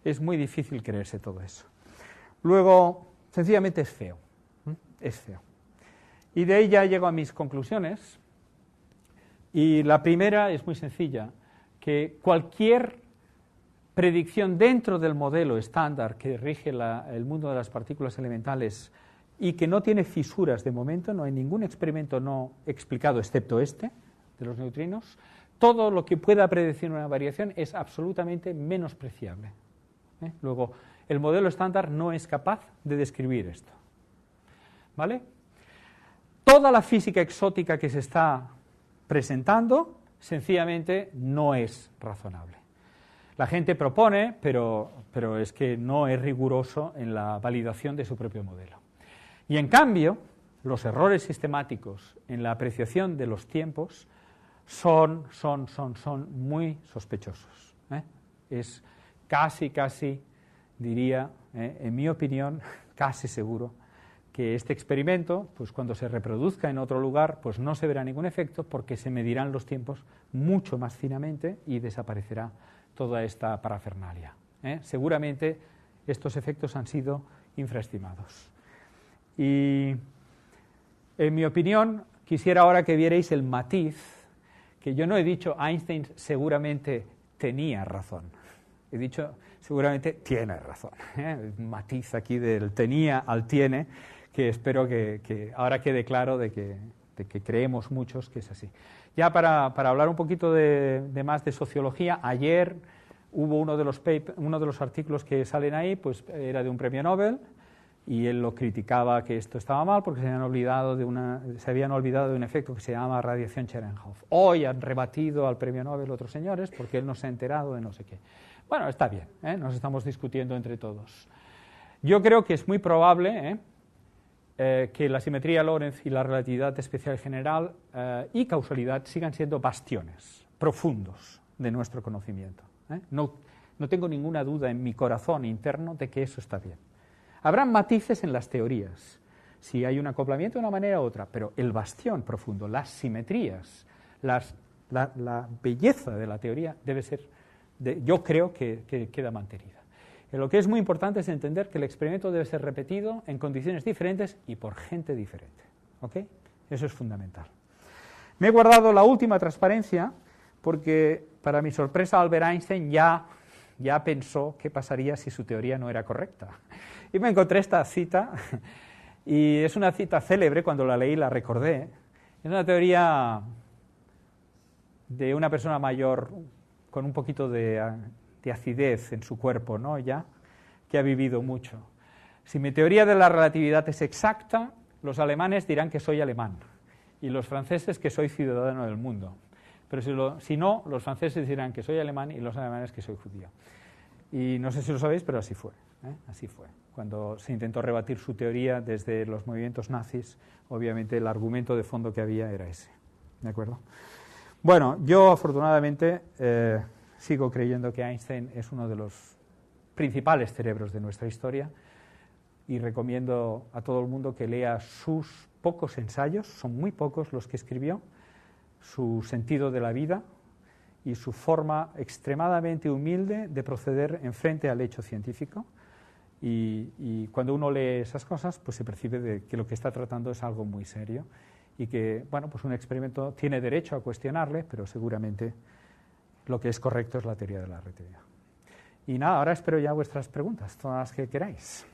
Es muy difícil creerse todo eso. Luego, sencillamente es feo. Es feo. Y de ahí ya llego a mis conclusiones. Y la primera es muy sencilla, que cualquier predicción dentro del modelo estándar que rige el mundo de las partículas elementales y que no tiene fisuras de momento, no hay ningún experimento no explicado excepto este, de los neutrinos, todo lo que pueda predecir una variación es absolutamente menospreciable. Luego, el modelo estándar no es capaz de describir esto. ¿Vale? Toda la física exótica que se está presentando, sencillamente no es razonable. La gente propone, pero es que no es riguroso en la validación de su propio modelo. Y en cambio, los errores sistemáticos en la apreciación de los tiempos son muy sospechosos. Es casi, diría, en mi opinión, casi seguro que este experimento, pues cuando se reproduzca en otro lugar, pues no se verá ningún efecto porque se medirán los tiempos mucho más finamente y desaparecerá toda esta parafernalia. Seguramente estos efectos han sido infraestimados. Y en mi opinión, quisiera ahora que vierais el matiz, que yo no he dicho Einstein seguramente tenía razón, he dicho seguramente tiene razón. El matiz aquí del tenía al tiene, que espero que ahora quede claro de que creemos muchos que es así. Ya para hablar un poquito de más de sociología, ayer hubo uno de los artículos que salen ahí, pues era de un premio Nobel, y él lo criticaba que esto estaba mal porque se habían olvidado de un efecto que se llama radiación Cherenkov. Hoy han rebatido al premio Nobel otros señores porque él no se ha enterado de no sé qué. Bueno, está bien, nos estamos discutiendo entre todos. Yo creo que es muy probable que la simetría Lorentz y la relatividad especial general y causalidad sigan siendo bastiones profundos de nuestro conocimiento. No tengo ninguna duda en mi corazón interno de que eso está bien. Habrán matices en las teorías, si hay un acoplamiento de una manera u otra, pero el bastión profundo, las simetrías, la belleza de la teoría debe ser, yo creo que queda mantenida. Lo que es muy importante es entender que el experimento debe ser repetido en condiciones diferentes y por gente diferente. ¿Ok? Eso es fundamental. Me he guardado la última transparencia porque, para mi sorpresa, Albert Einstein ya pensó qué pasaría si su teoría no era correcta. Y me encontré esta cita, y es una cita célebre, cuando la leí la recordé. Es una teoría de una persona mayor con un poquito de acidez en su cuerpo, ¿no? Ya, que ha vivido mucho. Si mi teoría de la relatividad es exacta, los alemanes dirán que soy alemán y los franceses que soy ciudadano del mundo. Pero si no, los franceses dirán que soy alemán y los alemanes que soy judío. Y no sé si lo sabéis, pero así fue. Así fue. Cuando se intentó rebatir su teoría desde los movimientos nazis, obviamente el argumento de fondo que había era ese. ¿De acuerdo? Bueno, yo afortunadamente sigo creyendo que Einstein es uno de los principales cerebros de nuestra historia y recomiendo a todo el mundo que lea sus pocos ensayos, son muy pocos los que escribió, su sentido de la vida y su forma extremadamente humilde de proceder en frente al hecho científico. Y cuando uno lee esas cosas, pues se percibe de que lo que está tratando es algo muy serio y que, bueno, pues un experimento tiene derecho a cuestionarle, pero seguramente lo que es correcto es la teoría de la relatividad. Y nada, ahora espero ya vuestras preguntas, todas las que queráis.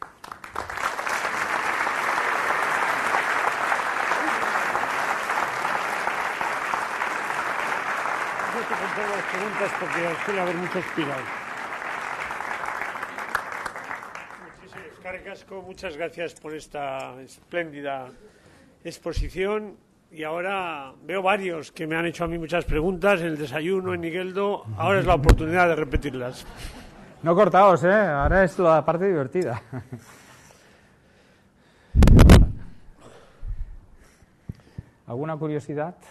Yo te conté las preguntas porque suele haber muchos pirados. Eskerrik asko, muchas gracias por esta espléndida exposición Y ahora veo varios que me han hecho a mí muchas preguntas en el desayuno, en Igeldo. Ahora es la oportunidad de repetirlas. No cortaos, ahora es la parte divertida. ¿Alguna curiosidad? Se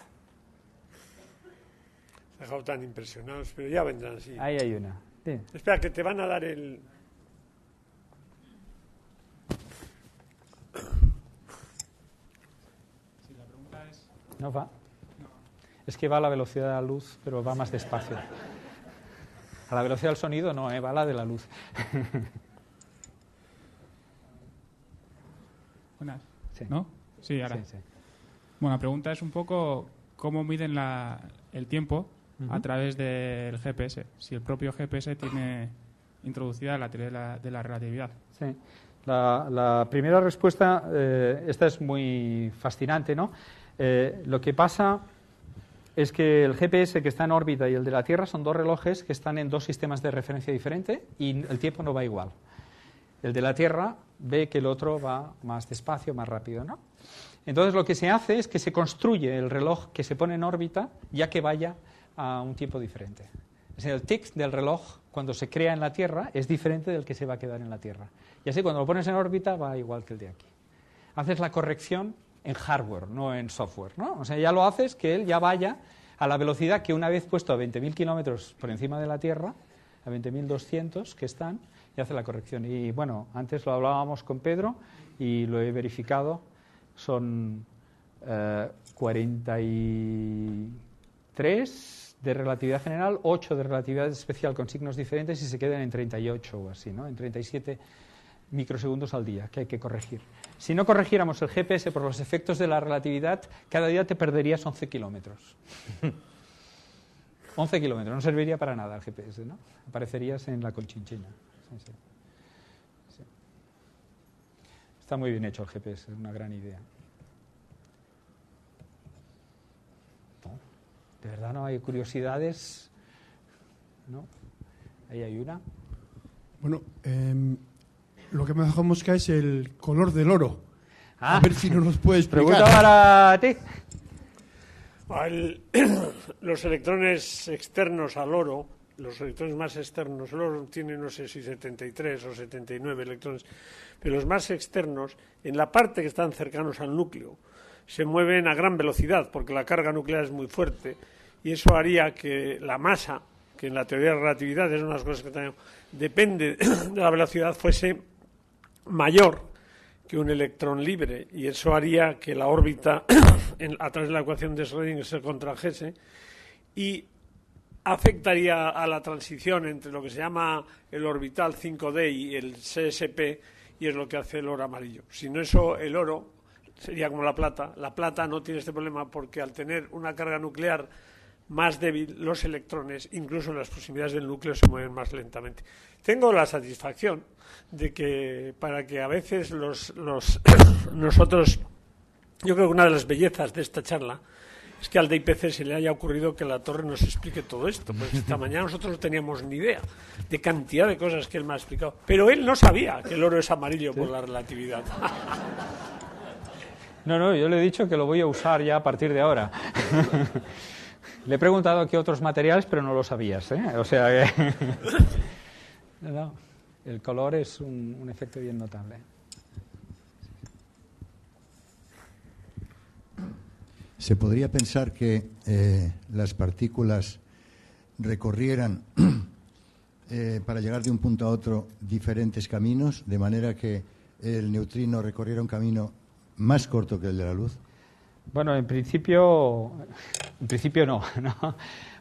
han dejado tan impresionados, pero ya vendrán, sí. Ahí hay una. Sí. Espera, que te van a dar el... ¿No va? Es que va a la velocidad de la luz, pero va más despacio. A la velocidad del sonido no, va a la de la luz. Buenas. Sí. ¿No? Sí, ahora. Sí. Bueno, la pregunta es un poco cómo miden el tiempo a través del GPS. Si el propio GPS tiene introducida la teoría de la relatividad. Sí. La primera respuesta, esta es muy fascinante, ¿no? Lo que pasa es que el GPS que está en órbita y el de la Tierra son dos relojes que están en dos sistemas de referencia diferentes y el tiempo no va igual. El de la Tierra ve que el otro va más despacio, más rápido, ¿no? Entonces lo que se hace es que se construye el reloj que se pone en órbita ya que vaya a un tiempo diferente. Es decir, el tic del reloj cuando se crea en la Tierra es diferente del que se va a quedar en la Tierra. Y así cuando lo pones en órbita va igual que el de aquí. Haces la corrección en hardware, no en software, ¿no? O sea, ya lo haces que él ya vaya a la velocidad que una vez puesto a 20.000 kilómetros por encima de la Tierra, a 20.200 que están, y hace la corrección. Y bueno, antes lo hablábamos con Pedro y lo he verificado, son 43 de relatividad general, 8 de relatividad especial con signos diferentes y se quedan en 38 o así, ¿no? En 37 microsegundos al día que hay que corregir. Si no corrigiéramos el GPS por los efectos de la relatividad, cada día te perderías 11 kilómetros. 11 kilómetros, no serviría para nada el GPS, ¿no? Aparecerías en la Conchinchina. Sí. Está muy bien hecho el GPS, es una gran idea. No, de verdad no hay curiosidades, ¿no? Ahí hay una. Bueno, lo que me dejó mosca es el color del oro. A ver si nos puedes explicar. Pregunta para ti. Los electrones externos al oro, los electrones más externos, el oro tiene no sé si 73 o 79 electrones, pero los más externos, en la parte que están cercanos al núcleo, se mueven a gran velocidad porque la carga nuclear es muy fuerte y eso haría que la masa, que en la teoría de la relatividad es una de las cosas que también depende de la velocidad, fuese mayor que un electrón libre y eso haría que la órbita a través de la ecuación de Schrödinger se contrajese y afectaría a la transición entre lo que se llama el orbital 5D y el CSP y es lo que hace el oro amarillo. Si no eso, el oro sería como la plata. La plata no tiene este problema porque al tener una carga nuclear más débil, los electrones, incluso en las proximidades del núcleo, se mueven más lentamente. Tengo la satisfacción de que, para que a veces nosotros, yo creo que una de las bellezas de esta charla es que al DIPC se le haya ocurrido que la torre nos explique todo esto, porque esta mañana nosotros no teníamos ni idea de cantidad de cosas que él me ha explicado, pero él no sabía que el oro es amarillo por la relatividad. No, yo le he dicho que lo voy a usar ya a partir de ahora. Le he preguntado aquí otros materiales, pero no lo sabías, ¿eh? O sea que... No, el color es un efecto bien notable. ¿Se podría pensar que las partículas recorrieran para llegar de un punto a otro diferentes caminos, de manera que el neutrino recorriera un camino más corto que el de la luz? Bueno, en principio no,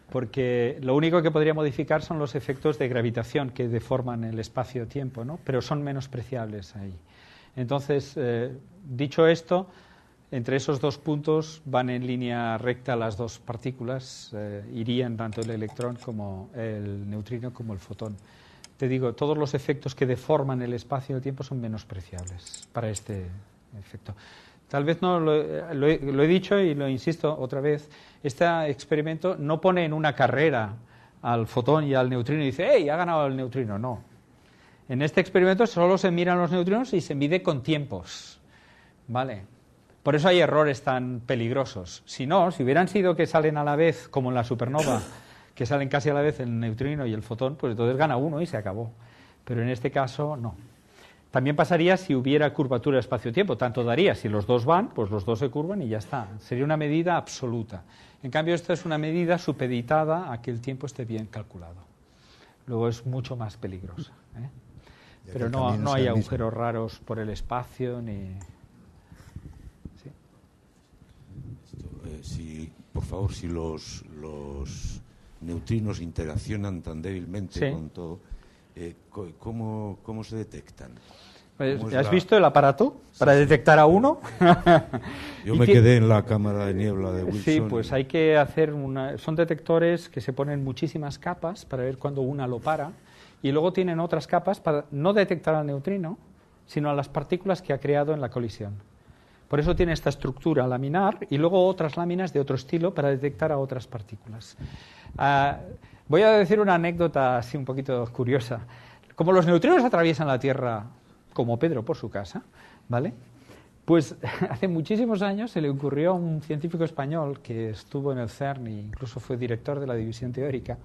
porque lo único que podría modificar son los efectos de gravitación que deforman el espacio-tiempo, ¿no? Pero son menospreciables ahí. Entonces, dicho esto, entre esos dos puntos van en línea recta las dos partículas, irían tanto el electrón como el neutrino como el fotón. Te digo, todos los efectos que deforman el espacio y el tiempo son menospreciables para este efecto. Tal vez no lo he dicho y lo insisto otra vez, este experimento no pone en una carrera al fotón y al neutrino y dice, ¡hey, ha ganado el neutrino! No. En este experimento solo se miran los neutrinos y se mide con tiempos. ¿Vale? Por eso hay errores tan peligrosos. Si no, si hubieran sido que salen a la vez, como en la supernova, que salen casi a la vez el neutrino y el fotón, pues entonces gana uno y se acabó. Pero en este caso, no. También pasaría si hubiera curvatura espacio-tiempo. Tanto daría, si los dos van, pues los dos se curvan y ya está. Sería una medida absoluta. En cambio, esta es una medida supeditada a que el tiempo esté bien calculado. Luego es mucho más peligrosa, ¿eh? Pero no hay agujeros raros por el espacio ni... ¿Sí? Por favor, si los neutrinos interaccionan tan débilmente con todo, ¿cómo se detectan? Pues, ¿has visto el aparato para detectar a uno? Yo me quedé en la cámara de niebla de Wilson. Sí, pues hay que hacer son detectores que se ponen muchísimas capas para ver cuándo una lo para, y luego tienen otras capas para no detectar al neutrino, sino a las partículas que ha creado en la colisión. Por eso tiene esta estructura laminar y luego otras láminas de otro estilo para detectar a otras partículas. Voy a decir una anécdota así un poquito curiosa. Como los neutrinos atraviesan la Tierra como Pedro por su casa, ¿vale? Pues hace muchísimos años se le ocurrió a un científico español que estuvo en el CERN e incluso fue director de la división teórica,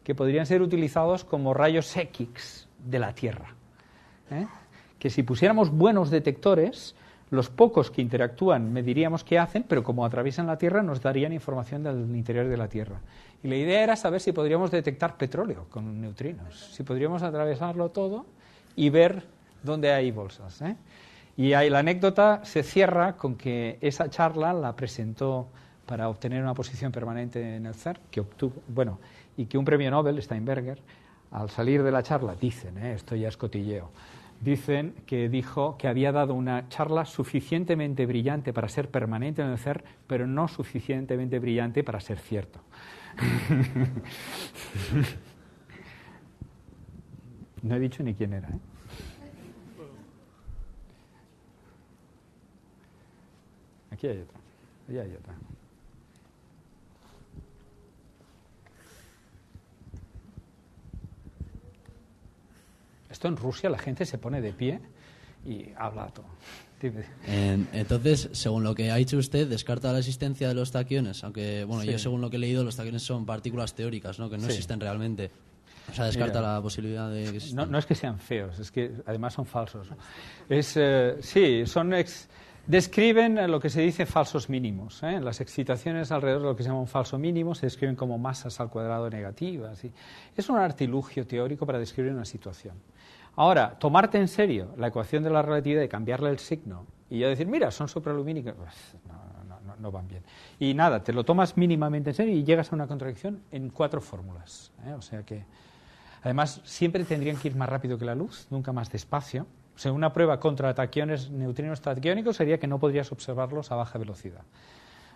que podrían ser utilizados como rayos X de la Tierra, ¿eh? Que si pusiéramos buenos detectores, los pocos que interactúan mediríamos qué hacen, pero como atraviesan la Tierra nos darían información del interior de la Tierra. Y la idea era saber si podríamos detectar petróleo con neutrinos, si podríamos atravesarlo todo y ver dónde hay bolsas, ¿eh? Y ahí la anécdota se cierra con que esa charla la presentó para obtener una posición permanente en el CERN, que obtuvo, y que un premio Nobel, Steinberger, al salir de la charla, dicen, esto ya es cotilleo, dicen que dijo que había dado una charla suficientemente brillante para ser permanente en el CERN, pero no suficientemente brillante para ser cierto. No he dicho ni quién era, ¿eh? Aquí hay otra. Allá hay otra. Esto en Rusia la gente se pone de pie y habla todo. Entonces, según lo que ha dicho usted, descarta la existencia de los taquiones, aunque, yo según lo que he leído, los taquiones son partículas teóricas, ¿no? Que no existen realmente. O sea, descarta la posibilidad de que existan. No es que sean feos, es que además son falsos. Describen lo que se dice falsos mínimos, ¿eh? Las excitaciones alrededor de lo que se llama un falso mínimo se describen como masas al cuadrado negativas. Es un artilugio teórico para describir una situación. Ahora, tomarte en serio la ecuación de la relatividad y cambiarle el signo y ya decir, mira, son supralumínicos, pues, no van bien. Y nada, te lo tomas mínimamente en serio y llegas a una contradicción en 4 fórmulas, ¿eh? O sea que, además, siempre tendrían que ir más rápido que la luz, nunca más despacio. O sea, una prueba contra taquiones, neutrinos taquiónicos sería que no podrías observarlos a baja velocidad.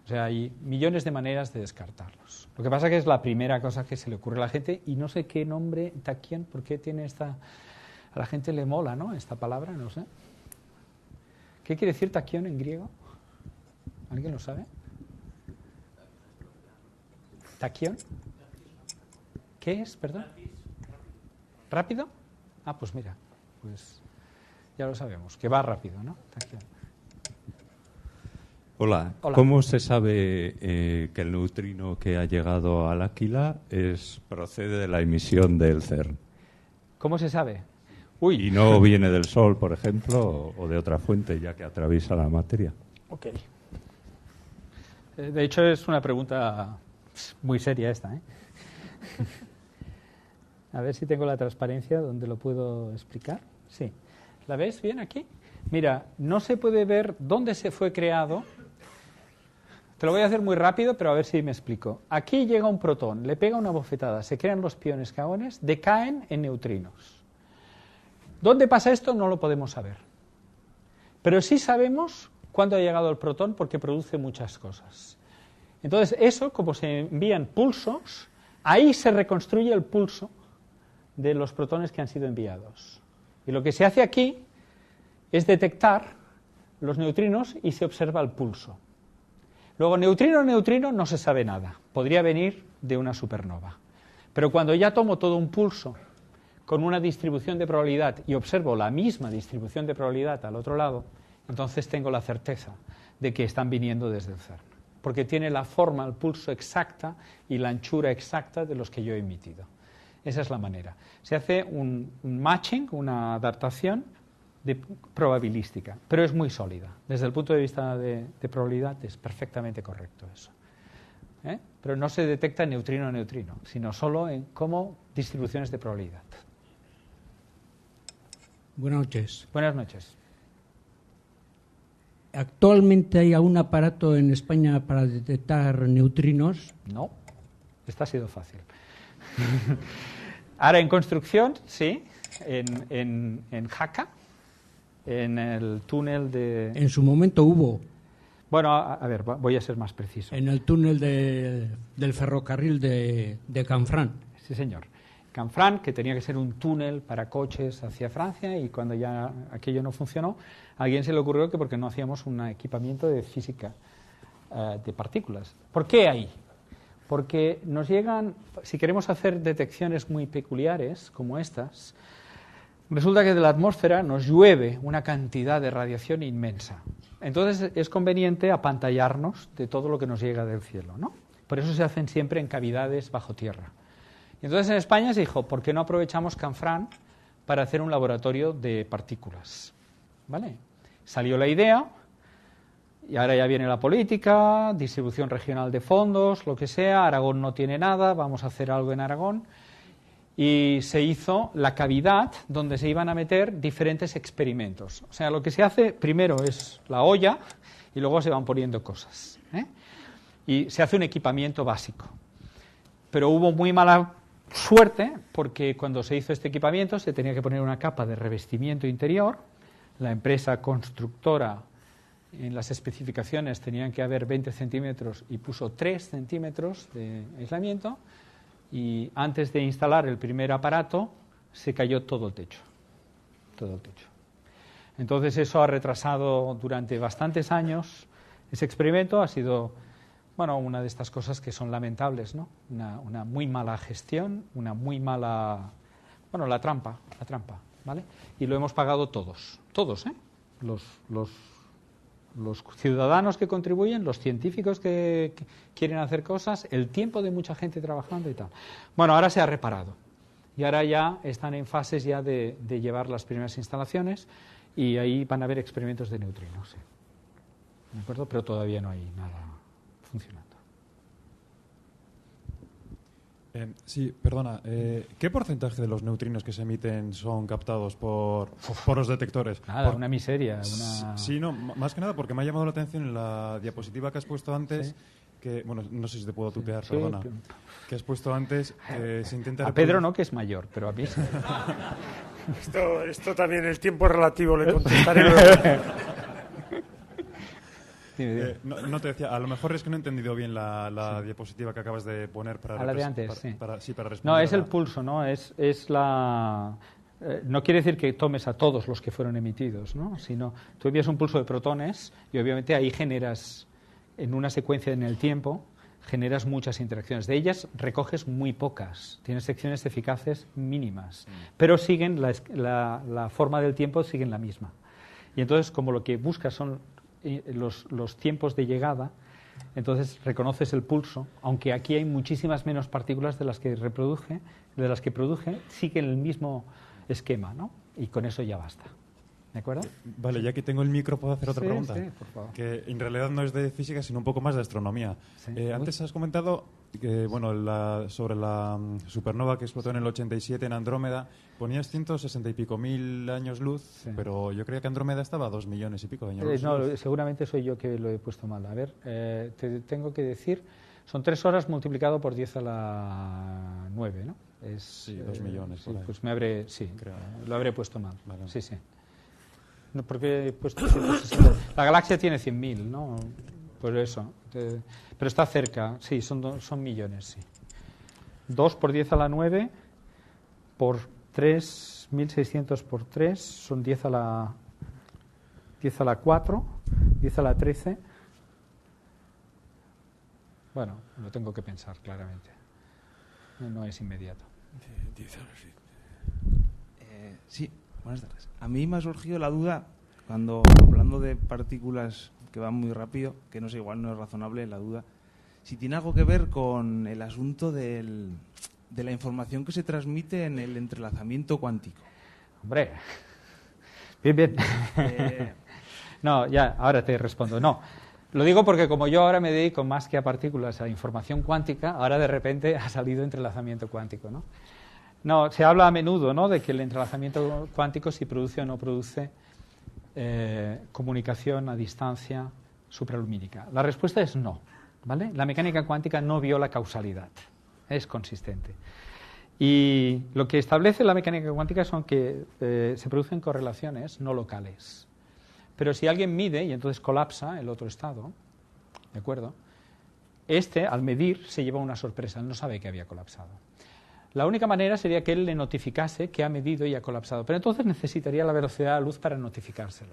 O sea, hay millones de maneras de descartarlos. Lo que pasa que es la primera cosa que se le ocurre a la gente y no sé qué nombre taquión, ¿por qué tiene esta...? A la gente le mola, ¿no?, esta palabra, no sé. ¿Qué quiere decir taquión en griego? ¿Alguien lo sabe? ¿Taquión? ¿Qué es, perdón? ¿Rápido? Ah, pues mira, pues ya lo sabemos, que va rápido, ¿no? Taquión. Hola. ¿Cómo se sabe que el neutrino que ha llegado al Áquila procede de la emisión del CERN? ¿Cómo se sabe? Y no viene del Sol, por ejemplo, o de otra fuente, ya que atraviesa la materia. Ok. De hecho, es una pregunta muy seria esta, ¿eh? A ver si tengo la transparencia donde lo puedo explicar. Sí. ¿La ves bien aquí? Mira, no se puede ver dónde se fue creado. Te lo voy a hacer muy rápido, pero a ver si me explico. Aquí llega un protón, le pega una bofetada, se crean los piones caones, decaen en neutrinos. ¿Dónde pasa esto? No lo podemos saber. Pero sí sabemos cuándo ha llegado el protón porque produce muchas cosas. Entonces, eso, como se envían pulsos, ahí se reconstruye el pulso de los protones que han sido enviados. Y lo que se hace aquí es detectar los neutrinos y se observa el pulso. Luego, neutrino no se sabe nada. Podría venir de una supernova. Pero cuando ya tomo todo un pulso con una distribución de probabilidad y observo la misma distribución de probabilidad al otro lado, entonces tengo la certeza de que están viniendo desde el CERN, porque tiene la forma, el pulso exacta y la anchura exacta de los que yo he emitido. Esa es la manera. Se hace un matching, una adaptación probabilística, pero es muy sólida. Desde el punto de vista de probabilidad es perfectamente correcto eso. Pero no se detecta neutrino-neutrino, sino solo como distribuciones de probabilidad. Buenas noches. Buenas noches. ¿Actualmente hay algún aparato en España para detectar neutrinos? No, esta ha sido fácil. Ahora en construcción, sí, en Jaca, en el túnel de... En su momento hubo. Bueno, a ver, voy a ser más preciso. En el túnel del ferrocarril de Canfranc. Sí, señor. Canfranc, que tenía que ser un túnel para coches hacia Francia, y cuando ya aquello no funcionó, a alguien se le ocurrió que porque no hacíamos un equipamiento de física de partículas. ¿Por qué ahí? Porque nos llegan, si queremos hacer detecciones muy peculiares como estas, resulta que de la atmósfera nos llueve una cantidad de radiación inmensa. Entonces es conveniente apantallarnos de todo lo que nos llega del cielo, ¿no? Por eso se hacen siempre en cavidades bajo tierra. Y entonces en España se dijo, ¿por qué no aprovechamos Canfranc para hacer un laboratorio de partículas? ¿Vale? Salió la idea, y ahora ya viene la política, distribución regional de fondos, lo que sea. Aragón no tiene nada, vamos a hacer algo en Aragón. Y se hizo la cavidad donde se iban a meter diferentes experimentos. O sea, lo que se hace primero es la olla y luego se van poniendo cosas, y se hace un equipamiento básico. Pero hubo muy mala suerte porque cuando se hizo este equipamiento se tenía que poner una capa de revestimiento interior. La empresa constructora, en las especificaciones tenían que haber 20 centímetros y puso 3 centímetros de aislamiento. Y antes de instalar el primer aparato se cayó todo el techo. Todo el techo. Entonces eso ha retrasado durante bastantes años ese experimento. Ha sido, bueno, una de estas cosas que son lamentables, ¿no? Una muy mala gestión, una muy mala... Bueno, la trampa, ¿vale? Y lo hemos pagado todos, los ciudadanos que contribuyen, los científicos que quieren hacer cosas, el tiempo de mucha gente trabajando y tal. Bueno, ahora se ha reparado y ahora ya están en fases ya de llevar las primeras instalaciones y ahí van a haber experimentos de neutrinos, sí. ¿De acuerdo? Pero todavía no hay nada funcionando. Sí, perdona. ¿Qué porcentaje de los neutrinos que se emiten son captados por los detectores? Nada, una miseria. Sí, no, más que nada porque me ha llamado la atención en la diapositiva que has puesto antes, ¿sí? Que, bueno, no sé si te puedo tutear, sí, perdona. Que has puesto antes, se intenta... A Pedro no, que es mayor, pero a mí sí. Esto también, el tiempo relativo, le contestaré luego. No te decía, a lo mejor es que no he entendido bien la diapositiva que acabas de poner para... A la de antes, sí. Para responder. No, es el pulso, ¿no? Es la... no quiere decir que tomes a todos los que fueron emitidos, ¿no? Sino tú envías un pulso de protones y obviamente ahí generas, en una secuencia en el tiempo, generas muchas interacciones. De ellas recoges muy pocas, tienes secciones eficaces mínimas, pero siguen la forma del tiempo siguen la misma. Y entonces, como lo que buscas son los tiempos de llegada, entonces reconoces el pulso, aunque aquí hay muchísimas menos partículas de las que produje, siguen el mismo esquema, ¿no? Y con eso ya basta. ¿De acuerdo? Vale, ya que tengo el micro, ¿puedo hacer otra pregunta? Sí, por favor. Que en realidad no es de física, sino un poco más de astronomía. Sí. Antes has comentado que, bueno, sobre la supernova que explotó en el 87 en Andrómeda, ponías 160 y pico mil años luz, sí. Pero yo creía que Andrómeda estaba a 2 millones y pico de años luz. No, seguramente soy yo que lo he puesto mal. A ver, te tengo que decir, son 3 horas multiplicado por 10 a la 9, ¿no? Sí, 2 millones. Sí, pues lo habré puesto mal. Vale. Sí, sí. No, porque he puesto 160. La galaxia tiene 100.000, ¿no? Pues eso. Pero está cerca, sí, son millones, sí. 2 por 10 a la 9 por 3, 1.600 por 3, son 10 a la 4, 10 a la 13. Bueno, lo tengo que pensar claramente. No es inmediato. 10 a la 7. Sí, buenas tardes. A mí me ha surgido la duda hablando de partículas que van muy rápido, que no sé, igual no es razonable la duda, si tiene algo que ver con el asunto de la información que se transmite en el entrelazamiento cuántico. Hombre, bien. No, ya, ahora te respondo. No, lo digo porque como yo ahora me dedico más que a partículas, a información cuántica, ahora de repente ha salido entrelazamiento cuántico, ¿no? No, se habla a menudo, ¿no?, de que el entrelazamiento cuántico si produce o no produce comunicación a distancia supralumínica. La respuesta es no, ¿vale? La mecánica cuántica no viola causalidad, es consistente. Y lo que establece la mecánica cuántica son que se producen correlaciones no locales. Pero si alguien mide y entonces colapsa el otro estado, ¿de acuerdo? Al medir, se lleva una sorpresa, él no sabe que había colapsado. La única manera sería que él le notificase que ha medido y ha colapsado, pero entonces necesitaría la velocidad de la luz para notificárselo.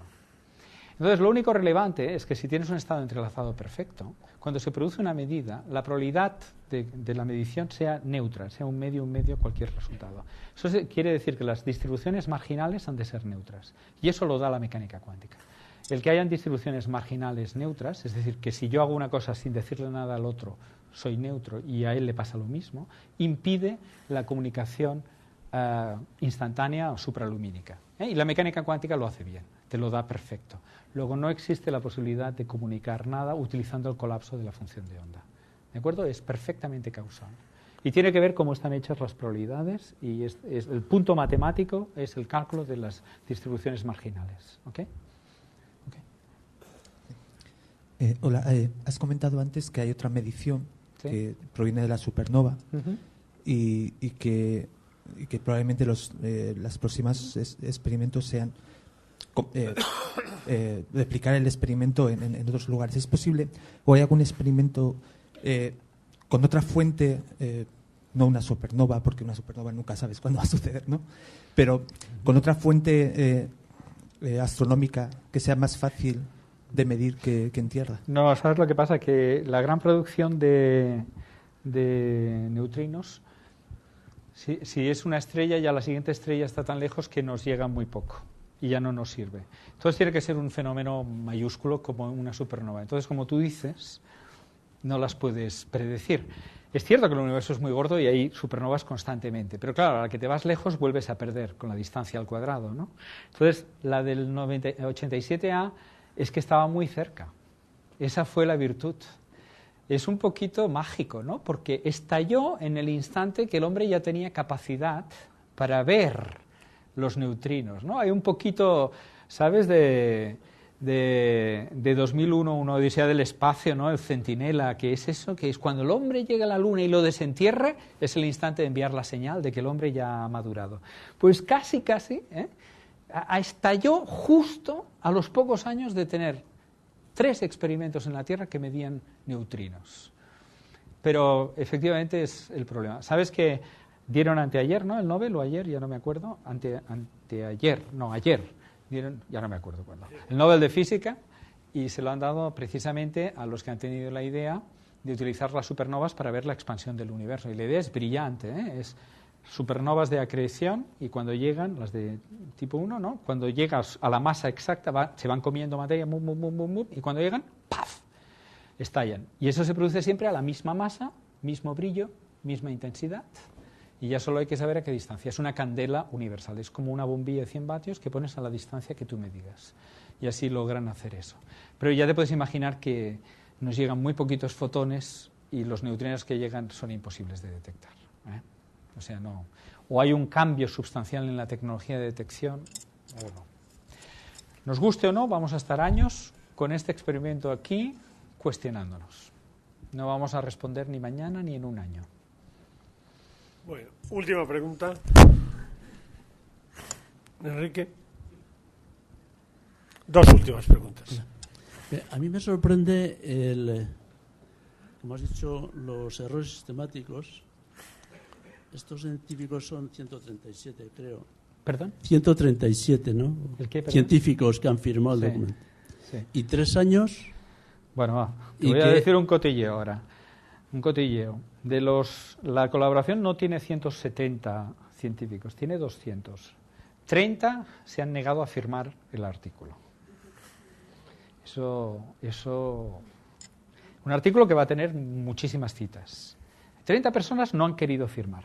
Entonces, lo único relevante es que si tienes un estado entrelazado perfecto, cuando se produce una medida, la probabilidad de la medición sea neutra, sea un medio, cualquier resultado. Eso quiere decir que las distribuciones marginales han de ser neutras, y eso lo da la mecánica cuántica. El que hayan distribuciones marginales neutras, es decir, que si yo hago una cosa sin decirle nada al otro, soy neutro y a él le pasa lo mismo, impide la comunicación instantánea o supralumínica. Y la mecánica cuántica lo hace bien, te lo da perfecto. Luego no existe la posibilidad de comunicar nada utilizando el colapso de la función de onda. ¿De acuerdo? Es perfectamente causal. Y tiene que ver cómo están hechas las probabilidades y el punto matemático es el cálculo de las distribuciones marginales. ¿Ok? Hola, has comentado antes que hay otra medición que proviene de la supernova y que probablemente los próximos experimentos sean replicar el experimento en otros lugares. ¿Es posible o hay algún experimento con otra fuente, no una supernova, porque una supernova nunca sabes cuándo va a suceder, ¿no? Pero con otra fuente astronómica que sea más fácil de medir que en Tierra? No, ¿sabes lo que pasa? Que la gran producción de neutrinos, si es una estrella, ya la siguiente estrella está tan lejos que nos llega muy poco y ya no nos sirve. Entonces tiene que ser un fenómeno mayúsculo como una supernova. Entonces, como tú dices, no las puedes predecir. Es cierto que el universo es muy gordo y hay supernovas constantemente, pero claro, a la que te vas lejos vuelves a perder con la distancia al cuadrado, ¿no? Entonces, la del 87A es que estaba muy cerca. Esa fue la virtud. Es un poquito mágico, ¿no? Porque estalló en el instante que el hombre ya tenía capacidad para ver los neutrinos, ¿no? Hay un poquito, ¿sabes?, de 2001, una odisea del espacio, ¿no? El centinela, que es eso, que es cuando el hombre llega a la luna y lo desentierra, es el instante de enviar la señal de que el hombre ya ha madurado. Pues casi, estalló justo a los pocos años de tener 3 experimentos en la Tierra que medían neutrinos. Pero efectivamente es el problema. ¿Sabes que dieron anteayer, ¿no?, el Nobel, o ayer, ya no me acuerdo, ayer, dieron, ya no me acuerdo cuándo, el Nobel de Física, y se lo han dado precisamente a los que han tenido la idea de utilizar las supernovas para ver la expansión del universo. Y la idea es brillante, es supernovas de acreción, y cuando llegan, las de tipo 1, ¿no?, cuando llegas a la masa exacta se van comiendo materia, y cuando llegan, ¡paf!, estallan. Y eso se produce siempre a la misma masa, mismo brillo, misma intensidad, y ya solo hay que saber a qué distancia. Es una candela universal, es como una bombilla de 100 vatios que pones a la distancia que tú me digas, y así logran hacer eso. Pero ya te puedes imaginar que nos llegan muy poquitos fotones y los neutrinos que llegan son imposibles de detectar, O sea, no. O hay un cambio sustancial en la tecnología de detección, o no. Nos guste o no, vamos a estar años con este experimento aquí cuestionándonos. No vamos a responder ni mañana ni en un año. Bueno, última pregunta. Enrique. 2 últimas preguntas. A mí me sorprende como has dicho, los errores sistemáticos. Estos científicos son 137, creo. ¿Perdón? 137, ¿no? ¿El qué, perdón? Científicos que han firmado el documento. Sí. Y 3 años... Bueno, te voy a decir un cotilleo ahora. Un cotilleo. La colaboración no tiene 170 científicos, tiene 200. 30 se han negado a firmar el artículo. Un artículo que va a tener muchísimas citas. 30 personas no han querido firmar,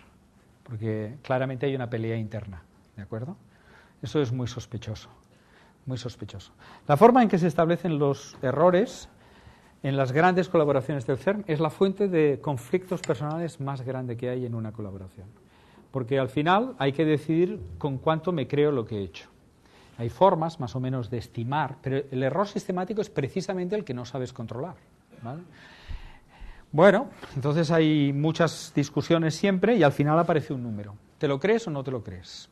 porque claramente hay una pelea interna, ¿de acuerdo? Eso es muy sospechoso, muy sospechoso. La forma en que se establecen los errores en las grandes colaboraciones del CERN es la fuente de conflictos personales más grande que hay en una colaboración. Porque al final hay que decidir con cuánto me creo lo que he hecho. Hay formas más o menos de estimar, pero el error sistemático es precisamente el que no sabes controlar, ¿vale? Bueno, entonces hay muchas discusiones siempre y al final aparece un número. ¿Te lo crees o no te lo crees?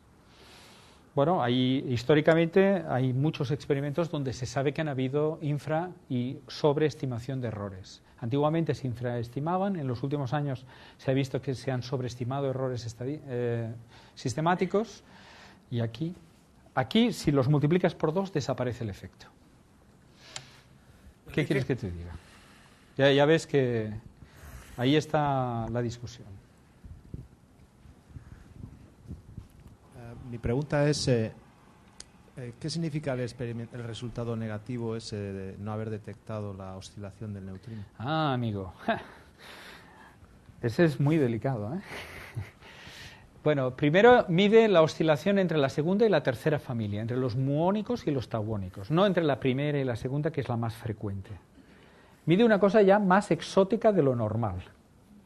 Bueno, históricamente hay muchos experimentos donde se sabe que han habido infra- y sobreestimación de errores. Antiguamente se infraestimaban, en los últimos años se ha visto que se han sobreestimado errores sistemáticos y aquí, si los multiplicas por 2, desaparece el efecto. ¿Qué quieres que te diga? Ya ves que ahí está la discusión. Mi pregunta es, ¿qué significa el resultado negativo ese de no haber detectado la oscilación del neutrino? Ah, amigo. Ese es muy delicado, ¿eh? Bueno, primero mide la oscilación entre la segunda y la tercera familia, entre los muónicos y los tauónicos, no entre la primera y la segunda, que es la más frecuente. Mide una cosa ya más exótica de lo normal,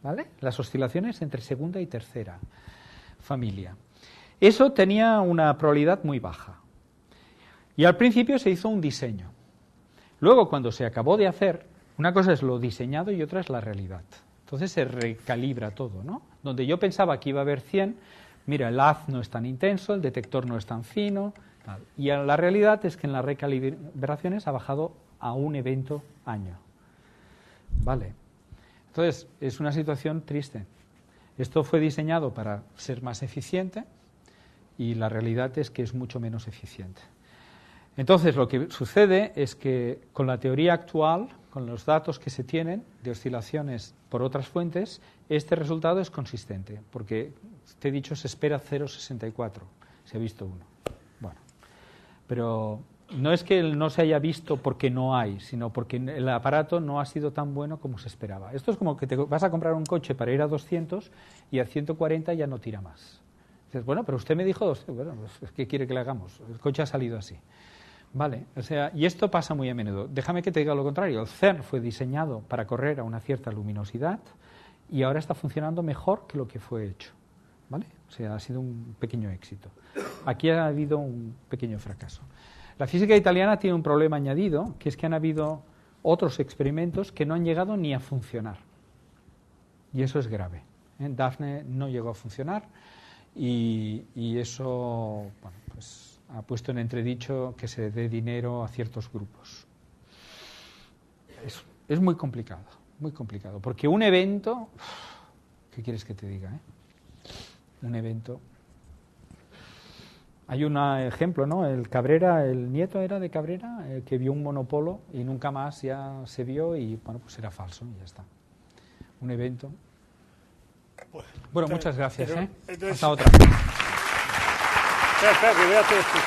¿vale? Las oscilaciones entre segunda y tercera familia. Eso tenía una probabilidad muy baja. Y al principio se hizo un diseño. Luego, cuando se acabó de hacer, una cosa es lo diseñado y otra es la realidad. Entonces se recalibra todo, ¿no? Donde yo pensaba que iba a haber 100, mira, el haz no es tan intenso, el detector no es tan fino, tal. Y la realidad es que en las recalibraciones ha bajado a un evento año. Vale. Entonces, es una situación triste. Esto fue diseñado para ser más eficiente y la realidad es que es mucho menos eficiente. Entonces, lo que sucede es que con la teoría actual, con los datos que se tienen de oscilaciones por otras fuentes, este resultado es consistente, porque, te he dicho, se espera 0,64, se ha visto 1. Bueno, pero no es que no se haya visto porque no hay, sino porque el aparato no ha sido tan bueno como se esperaba. Esto es como que te vas a comprar un coche para ir a 200 y a 140 ya no tira más. Dices, bueno, pero usted me dijo 200, bueno, pues, ¿qué quiere que le hagamos? El coche ha salido así. Vale, o sea, y esto pasa muy a menudo. Déjame que te diga lo contrario. El CERN fue diseñado para correr a una cierta luminosidad y ahora está funcionando mejor que lo que fue hecho. ¿Vale? O sea, ha sido un pequeño éxito. Aquí ha habido un pequeño fracaso. La física italiana tiene un problema añadido, que es que han habido otros experimentos que no han llegado ni a funcionar. Y eso es grave. Daphne no llegó a funcionar y eso, bueno, pues ha puesto en entredicho que se dé dinero a ciertos grupos. Es muy complicado, porque un evento, ¿qué quieres que te diga? Un evento. Hay un ejemplo, ¿no? El Cabrera, el nieto era de Cabrera, que vio un monopolo y nunca más ya se vio y, bueno, pues era falso y ya está. Un evento. Bueno, muchas gracias, ¿eh? Entonces, hasta otra. Espera, que voy a hacer esto.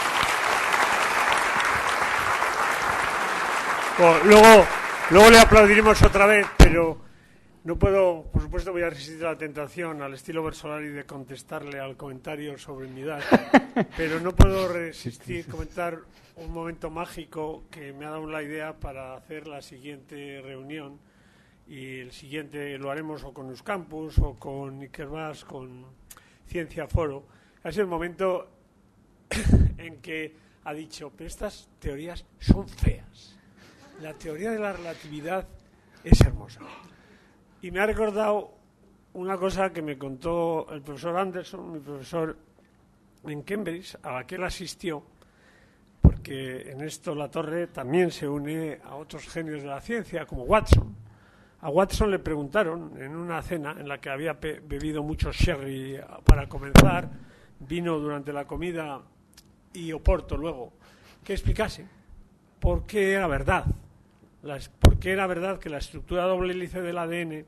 Bueno, luego le aplaudiremos otra vez, pero no puedo, por supuesto voy a resistir la tentación al estilo Versolari de contestarle al comentario sobre mi edad, pero no puedo resistir comentar un momento mágico que me ha dado la idea para hacer la siguiente reunión, y el siguiente lo haremos o con Euskampus o con Ikerbas, con Ciencia Foro. Ha sido el momento en que ha dicho, pero estas teorías son feas. La teoría de la relatividad es hermosa. Y me ha recordado una cosa que me contó el profesor Anderson, mi profesor en Cambridge, a la que él asistió, porque en esto la Torre también se une a otros genios de la ciencia, como Watson. A Watson le preguntaron en una cena en la que había bebido mucho sherry para comenzar, vino durante la comida y Oporto luego, que explicase por qué era verdad. ¿Por qué era verdad que la estructura doble hélice del ADN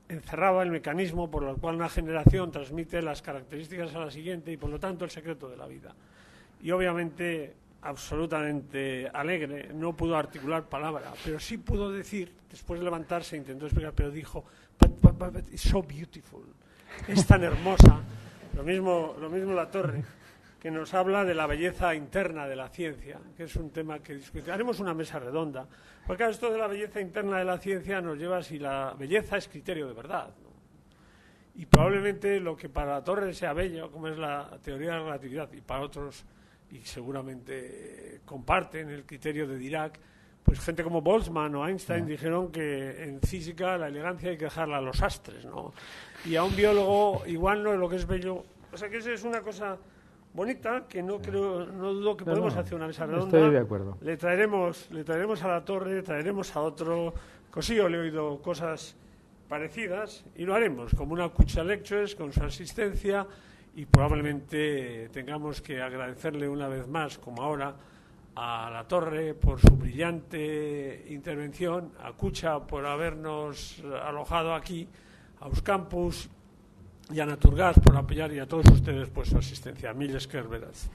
encerraba el mecanismo por el cual una generación transmite las características a la siguiente y por lo tanto el secreto de la vida? Y obviamente absolutamente alegre, no pudo articular palabra, pero sí pudo decir, después de levantarse, intentó explicar, pero dijo, but it's so beautiful, es tan hermosa. Lo mismo Latorre, que nos habla de la belleza interna de la ciencia, que es un tema que discutiremos. Haremos una mesa redonda, porque esto de la belleza interna de la ciencia nos lleva a si la belleza es criterio de verdad, ¿no? Y probablemente lo que para Latorre sea bello, como es la teoría de la relatividad, y para otros, y seguramente comparten el criterio de Dirac, pues gente como Boltzmann o Einstein dijeron que en física la elegancia hay que dejarla a los astres, ¿no? Y a un biólogo igual no es lo que es bello. O sea que esa es una cosa bonita que no dudo que podemos hacer una mesa redonda. Estoy de acuerdo. Le traeremos a Latorre, traeremos a otro. Cosío le he oído cosas parecidas y lo haremos como una Cucha Lectures con su asistencia, y probablemente tengamos que agradecerle una vez más, como ahora, a Latorre por su brillante intervención, a Cucha por habernos alojado aquí, a Euskampus y a Naturgas por apoyar, y a todos ustedes por su asistencia. Mil esker beraz.